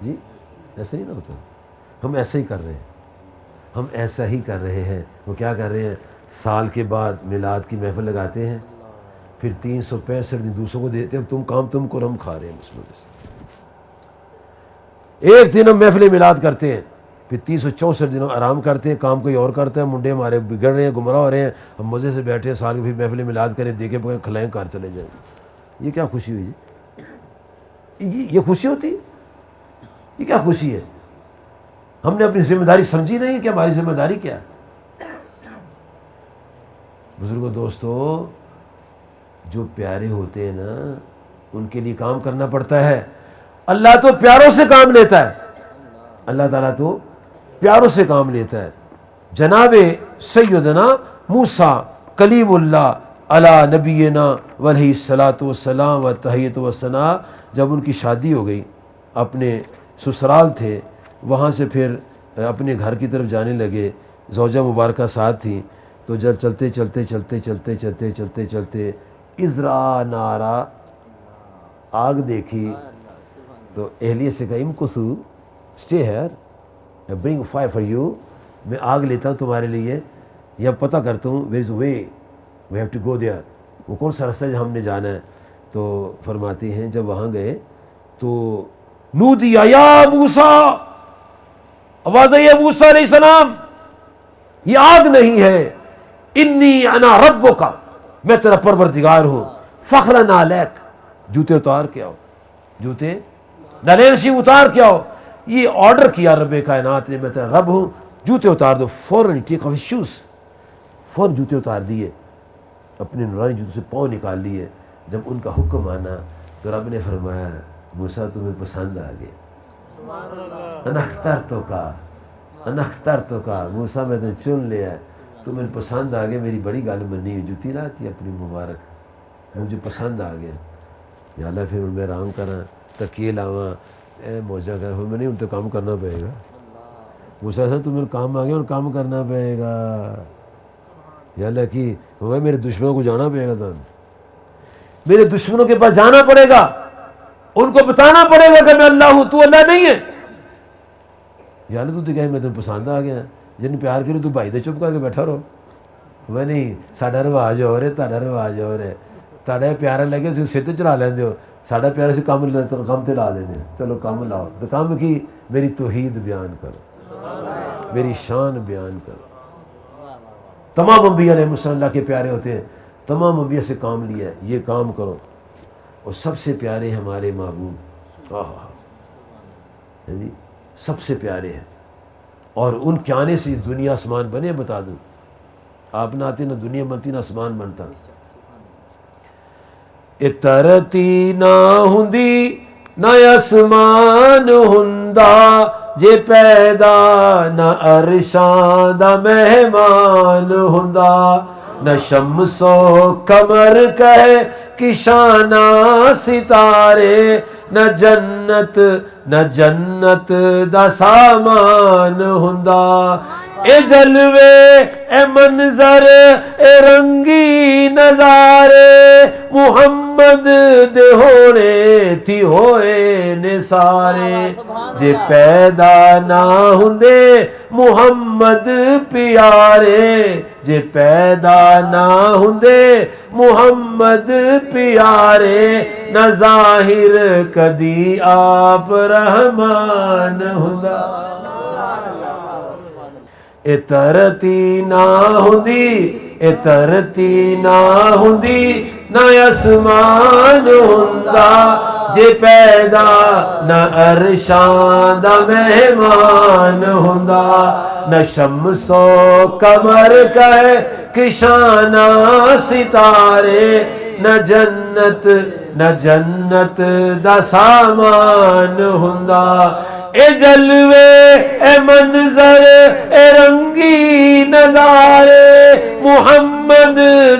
جی؟ ایسا ہی نہ ہوتا. ہم ایسا ہی کر رہے ہیں، ہم ایسا ہی کر رہے ہیں. وہ کیا کر رہے ہیں؟ سال کے بعد میلاد کی محفل لگاتے ہیں، پھر 365 دن دوسروں کو دیتے ہیں، تم کام تم کو، ہم کھا رہے ہیں اس وجہ سے. ایک دن ہم محفل میلاد کرتے ہیں، پھر 364 دنوں آرام کرتے ہیں، کام کوئی اور کرتا ہے. منڈے ہمارے بگڑ رہے ہیں، گمراہ ہو رہے ہیں، ہم مزے سے بیٹھے ہیں، سال کے پھر محفل میلاد کریں، دیکھیں پکیں کھلائیں کار چلے جائیں. یہ کیا خوشی ہوئی جی؟ یہ خوشی ہوتی ہے؟ یہ کیا خوشی ہے؟ ہم نے اپنی ذمہ داری سمجھی نہیں کہ ہماری ذمہ داری کیا ہے. بزرگوں دوستو، جو پیارے ہوتے ہیں نا ان کے لیے کام کرنا پڑتا ہے. اللہ تو پیاروں سے کام لیتا ہے، اللہ تعالیٰ تو پیاروں سے کام لیتا ہے. جناب سیدنا موسیٰ کلیم اللہ علی نبینا وعلیہ الصلاۃ والسلام و تحیۃ و ثناء، جب ان کی شادی ہو گئی، اپنے سسرال تھے، وہاں سے پھر اپنے گھر کی طرف جانے لگے، زوجہ مبارکہ ساتھ تھیں. تو جب چلتے چلتے چلتے چلتے چلتے چلتے چلتے ازرا نارا، آگ دیکھی، تو اہلیہ سے کہا امکثو stay here bring fire for you, میں آگ لیتا ہوں تمہارے لیے، یا پتہ کرتا ہوں where is way we have to go there, وہ کون سا راستہ ہے جو ہم نے جانا ہے. تو فرماتی ہیں جب وہاں گئے تو نودی یا موسیٰ، آواز آئی ہے موسیٰ علیہ السلام، یہ آگ نہیں ہے، انی انا ربک، میں تیرا پروردگار ہوں، فخرن علیک، جوتے اتار کے آؤ، جوتے نالین سی اتار کے آؤ. یہ آرڈر کیا رب کائنات نے، میں تیرا رب ہوں، جوتے اتار دو. فوراً ٹیک آف شوز، فوراً جوتے اتار دیے، اپنے نورانی جوتوں سے پاؤں نکال لیے. جب ان کا حکم آنا تو رب نے فرمایا موسیٰ تمہیں پسند آ گیا، انا اخترتک، موسیٰ میں نے چن لیا، تمہیں پسند آ گیا، میری بڑی گل منی ہوئی، جوتی لاتی اپنی مبارک، مجھے پسند آ گیا. یا اللہ پھر میں آرام کرا، تکیے لاواں، اے موجہ کر، میں نہیں، ان تو کام کرنا پڑے گا. موسیٰ صاحب تمہیں کام آ گیا اور کام کرنا پڑے گا. یا اللہ کی میرے دشمنوں کو جانا پڑے گا، تھا میرے دشمنوں کے پاس جانا پڑے گا، ان کو بتانا پڑے گا کہ میں اللہ ہوں، تو اللہ نہیں ہے. یا اللہ تو کہے میں تمہیں پسند آ گیا، جن پیار کرو تو بھائی دے چپ کر کے بیٹھا رہو. میں نہیں، ساڈا رواج ہو رہا ہے، تہاڈا رواج ہو رہا ہے، تہاڈا پیارا لگے تسی سر تے چڑھا لیندے ہو، ساڈا پیارا سے کام تے لا دیندے. چلو کام لاؤ، تو کام کی؟ میری توحید بیان کرو، میری شان بیان کرو. تمام انبیاء علیہ السلام اللہ کے پیارے ہوتے ہیں، تمام انبیاء سے کام لیا ہے، یہ کام کرو. اور سب سے پیارے ہمارے محبوب، جی سب سے پیارے ہیں، اور ان کے آنے سے دنیا آسمان بنے. بتا دوں، آپ نہ آتے نہ دنیا بنتی نہ آسمان بنتا. اترتی نہ ہوندی نہ آسمان ہوندا، جے پیدا نہ عرشاں دا مہمان ہوندا. نہ شمس و قمر کہے کشانہ ستارے، نہ جنت دا سامان ہوندا. اے جلوے اے منظر اے رنگی نظارے، محمد دے ہونے تھی ہوئے نے سارے. جے پیدا نہ ہوندے محمد پیارے، جے پیدا نہ ہوندے محمد پیارے، نہ ظاہر کدی آپ رحمان ہوندا. اے ترتی نہ ہوندی، اے ترتی نہ ہوندی، نہ آسمان ہوندا، جے پیدا نہ عرشاں دا مہمان ہوندا نہ شمس و قمر کہے کشانہ ستارے نہ جنت دا سامان ہوندا اے جلوے اے منظر اے رنگی نظارے محمد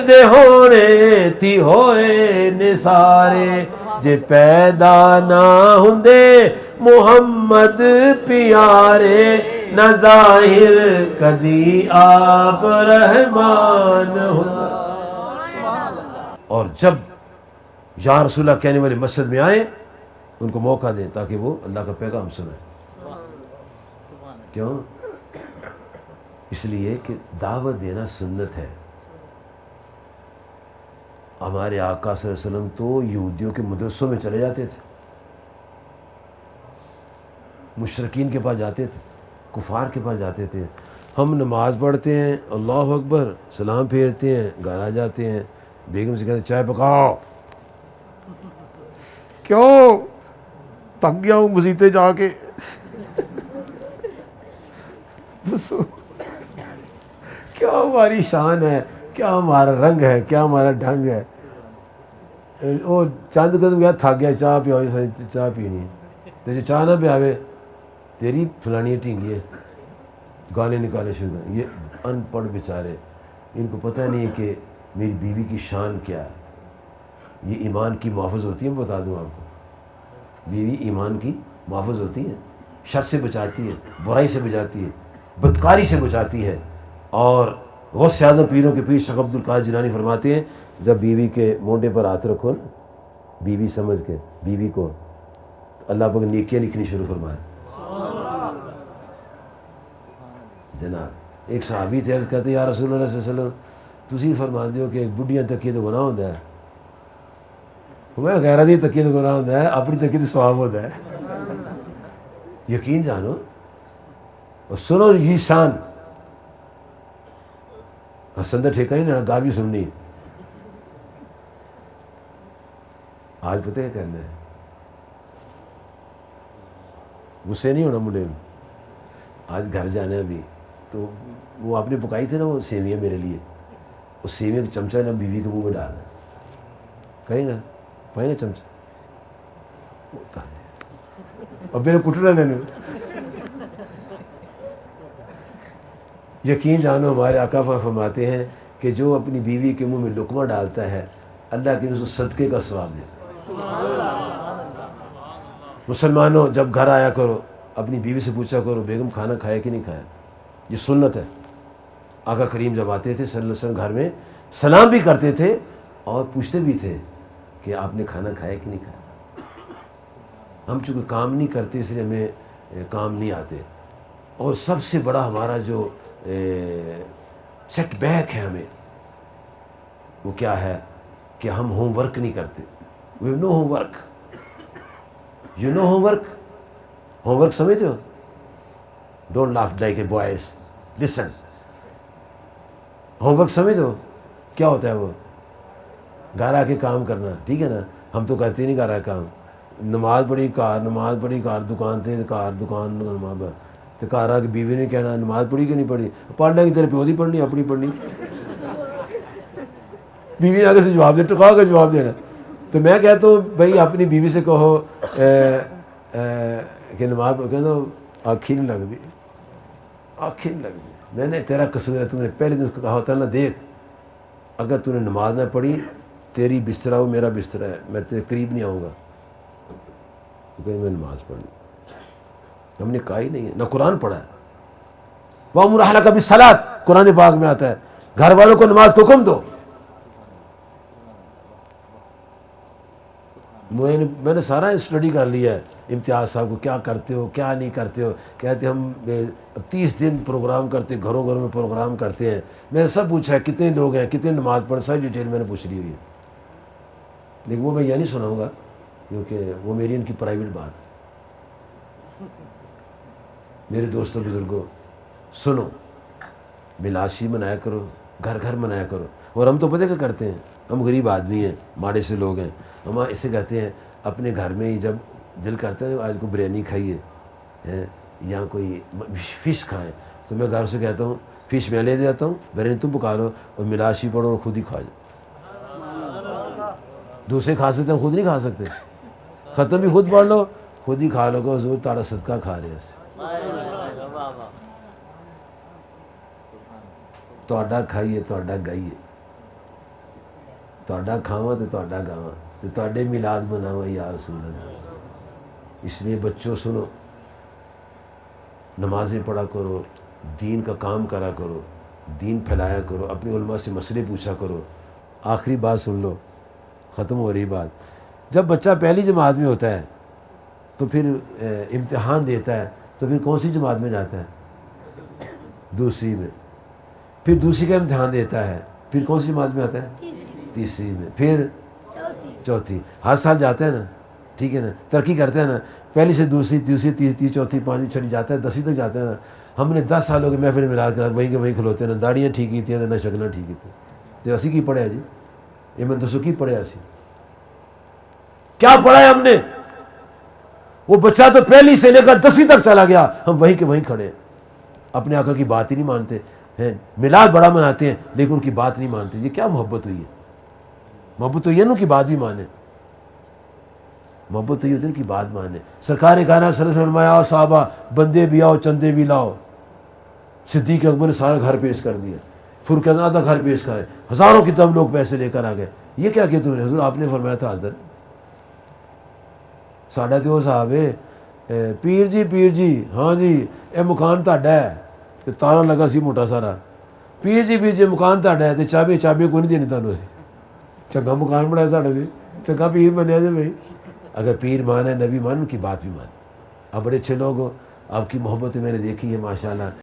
دے ہونے تھی ہوئے نثارے جے پیدا نہ ہوندے محمد پیارے نہ ظاہر کدی آپ رحمان ہوندا۔ اور جب یا رسول اللہ کہنے والے مسجد میں آئے ان کو موقع دیں تاکہ وہ اللہ کا پیغام سنیں۔ کیوں؟ اس لیے کہ دعوت دینا سنت ہے۔ ہمارے آقا صلی اللہ علیہ وسلم تو یہودیوں کے مدرسوں میں چلے جاتے تھے، مشرکین کے پاس جاتے تھے، کفار کے پاس جاتے تھے۔ ہم نماز پڑھتے ہیں، اللہ اکبر، سلام پھیرتے ہیں، گھر آ جاتے ہیں، بیگم سے کہتے ہیں چائے پکاؤ۔ کیوں؟ تھک گیا ہوں مسیطے جا کے۔ کیا ہماری شان ہے، کیا ہمارا رنگ ہے، کیا ہمارا ڈھنگ ہے۔ وہ چند قدم گیا، تھک گیا، چاہ پیاؤ، چاہ پینی ہے تو جو چاہ نہ پیاوے تیری فلانی ٹھینگی ہے، گانے نکالے شروع کر۔ یہ ان پڑھ بیچارے، ان کو پتہ نہیں ہے کہ میری بیوی کی شان کیا ہے۔ یہ ایمان کی محافظ ہوتی ہے، میں بتا دوں آپ کو، بیوی ایمان کی محافظ ہوتی ہے، شر سے بچاتی ہے، برائی سے بچاتی ہے، بدکاری سے بچاتی ہے۔ اور غوث اعظم پیروں کے پیر شیخ عبد القادر جیلانی فرماتے ہیں جب بیوی کے مونڈے پر ہاتھ رکھو نا، بیوی سمجھ کے بیوی کو، تو اللہ پاک نیکیاں لکھنی شروع فرمائے۔ جناب ایک صحابی تھے، عرض کہتے یا رسول اللہ صلی اللہ علیہ وسلم تسی فرما دیو کہ بڈھیاں تکیے تو گناہ ہوتا ہے۔ میں غیرہ دی تکیے تو گناہ ہوتا ہے، اپنی تکیے تو ثواب ہوتا ہے۔ یقین جانو اور سنو یہ شان، حسن دا ٹھیکہ نہیں، گال بھی سننی۔ آج پتہ کیا کرنا ہے، غصے نہیں ہونا منڈے میں۔ آج گھر جانا ہے ابھی تو وہ آپ نے پکائی تھی نا وہ سیویاں میرے لیے، اس سیویاں کا چمچہ نا بیوی کے منہ میں ڈالنا، کہیں گا پائیں گا چمچہ اور میرے کٹنا دینے۔ یقین جانو ہمارے آقا فرماتے ہیں کہ جو اپنی بیوی کے منہ میں لقمہ ڈالتا ہے اللہ کے اس کو صدقے کا ثواب دیتا ہے۔ مسلمانوں جب گھر آیا کرو اپنی بیوی سے پوچھا کرو بیگم کھانا کھایا کہ نہیں کھایا، یہ سنت ہے۔ آقا کریم جب آتے تھے صلی اللہ علیہ وسلم گھر میں سلام بھی کرتے تھے اور پوچھتے بھی تھے کہ آپ نے کھانا کھایا کہ نہیں کھایا۔ ہم چونکہ کام نہیں کرتے اس لیے ہمیں کام نہیں آتے، اور سب سے بڑا ہمارا جو سیٹ بیک ہے ہمیں وہ کیا ہے کہ ہم ہوم ورک نہیں کرتے۔ We have no homework. You know homework? Homework سمجھتے ہو؟ Don't laugh like a boys, listen. Homework سمجھتے ہو کیا ہوتا ہے؟ وہ گھر آ کے کام کرنا، ٹھیک ہے نا؟ ہم تو کرتے نہیں گھر آ کام، نماز پڑھی کار، نماز پڑھی کار، دکان تے کار، دکان نماز تو گھر آ کے بیوی نے کہنا نماز پڑھی کہ نہیں پڑھی، پڑھنا کی طرح پیو دی پڑھنی، اپنی پڑھنی۔ بیوی نے آگے سے جواب دے، ٹکا کے جواب دینا۔ تو میں کہتا ہوں بھائی اپنی بیوی سے کہو کہ نماز کہنا آنکھ ہی نہیں لگ دی، آنکھ ہی نہیں لگ دی، میں نے تیرا قصور ہے، تم نے پہلے دن اس کو کہا ہوتا نا دیکھ اگر تو نے نماز نہ پڑھی تیری بستر ہو میرا بستر ہے، میں تیرے قریب نہیں آؤں گا۔ کہ میں نماز پڑھی، ہم نے کہا ہی نہیں ہے، نہ قرآن پڑھا ہے۔ وَأْمُرْ أَهْلَكَ بِالصَّلَاةِ قرآن پاک میں آتا ہے گھر والوں کو نماز کو حکم دو۔ میں نے سارا اسٹڈی کر لیا ہے، امتیاز صاحب کو کیا کرتے ہو کیا نہیں کرتے ہو، کہتے ہم 30 دن پروگرام کرتے، گھروں گھروں میں پروگرام کرتے ہیں۔ میں نے سب پوچھا ہے کتنے لوگ ہیں، کتنے نماز پڑھ، ساری ڈیٹیل میں نے پوچھ لی ہوئی ہے، لیکن وہ میں یہ نہیں سناؤں گا کیونکہ وہ میری ان کی پرائیویٹ بات ہے۔ میرے دوستوں بزرگوں سنو، میلاشی منایا کرو، گھر گھر منایا کرو۔ اور ہم تو پتہ کیا کرتے ہیں، ہم غریب آدمی ہیں، ماڑے سے لوگ ہیں، ہم اسے کہتے ہیں اپنے گھر میں ہی جب دل کرتا ہے آج کو بریانی کھائیے یا کوئی فش کھائیں تو میں گھر سے کہتا ہوں فش میں لے جاتا ہوں، بریانی تم پکا لو اور ملاشی پڑھو اور خود ہی کھا جاؤ۔ دوسرے کھا سکتے ہیں، خود نہیں کھا سکتے، ختم بھی خود پڑھ لو خود ہی کھا لو کہ حضور تاڑا صدقہ کھا رہے ہیں، تہاڈا کھائیے تہاڈا گائیے، تہاڈا کھاواں تے تہاڈا گاواں تے تہاڈے میلاد مناواں یا رسول اللہ۔ اس لیے بچوں سنو، نمازیں پڑھا کرو، دین کا کام کرا کرو، دین پھیلایا کرو، اپنے علماء سے مسئلے پوچھا کرو۔ آخری بات سن لو، ختم ہو رہی بات، جب بچہ پہلی جماعت میں ہوتا ہے تو پھر امتحان دیتا ہے تو پھر کون سی جماعت میں جاتا ہے؟ دوسری میں۔ پھر دوسری کا امتحان دیتا ہے پھر کون سی جماعت میں آتا ہے؟ تیسری میں، پھر چوتھی۔ ہر سال جاتا ہے نا، ٹھیک ہے نا، ترقی کرتا ہے نا، پہلی سے دوسری، تیسری، تیسری، چوتھی، پانچویں، چھٹی جاتا ہے، 10ویں تک جاتا ہے نا۔ ہم نے 10 سالوں کے محفل میلاد کرا، وہیں کے وہیں کھلوتے ہیں، نہ داڑیاں ٹھیک کی تھیں نہ شکلیں ٹھیک کی تھیں، تو اسی کی پڑھے جی، یہ میں دسو کی پڑھے اسی کیا پڑھا ہے ہم نے؟ وہ بچہ تو پہلی سے لے کر 10ویں تک چلا گیا، ہم وہیں کے وہیں کھڑے ہیں، اپنے آقا کی بات ہی نہیں مانتے ہیں، میلاد بڑا مناتے ہیں لیکن ان کی بات نہیں مانتے۔ یہ کیا محبت ہوئی ہے؟ محبت ہوئی ہے نا ان کی بات بھی مانے، محبت ہوئی ہے ان کی بات مانے۔ سرکار کائنات صلی اللہ علیہ وسلم نے فرمایا صحابہ بندے بھی آؤ چندے بھی لاؤ، صدیق اکبر نے سارا گھر پیش کر دیا، فرقان آدھا گھر پیش کرے، ہزاروں کی طرف لوگ پیسے لے کر آ گئے۔ یہ کیا کہ تم نے؟ حضور آپ نے فرمایا تھا حاضر ساڈا تو وہ صاحب ہے، پیر جی ہاں جی یہ مکان تہاڈا ہے، تے تالا لگا سی موٹا سارا، پیر جی مکان تہاڈا ہے تے چابی کو نہیں دینی تانوں اسی، چنگا مکان بنایا ساڈا بھی، چنگا پیر بنیا جی بھائی۔ اگر پیر مانے نبی مان ان کی بات بھی مان۔ آپ بڑے اچھے لوگ ہو، آپ کی محبت میں نے دیکھی ہے ماشاءاللہ۔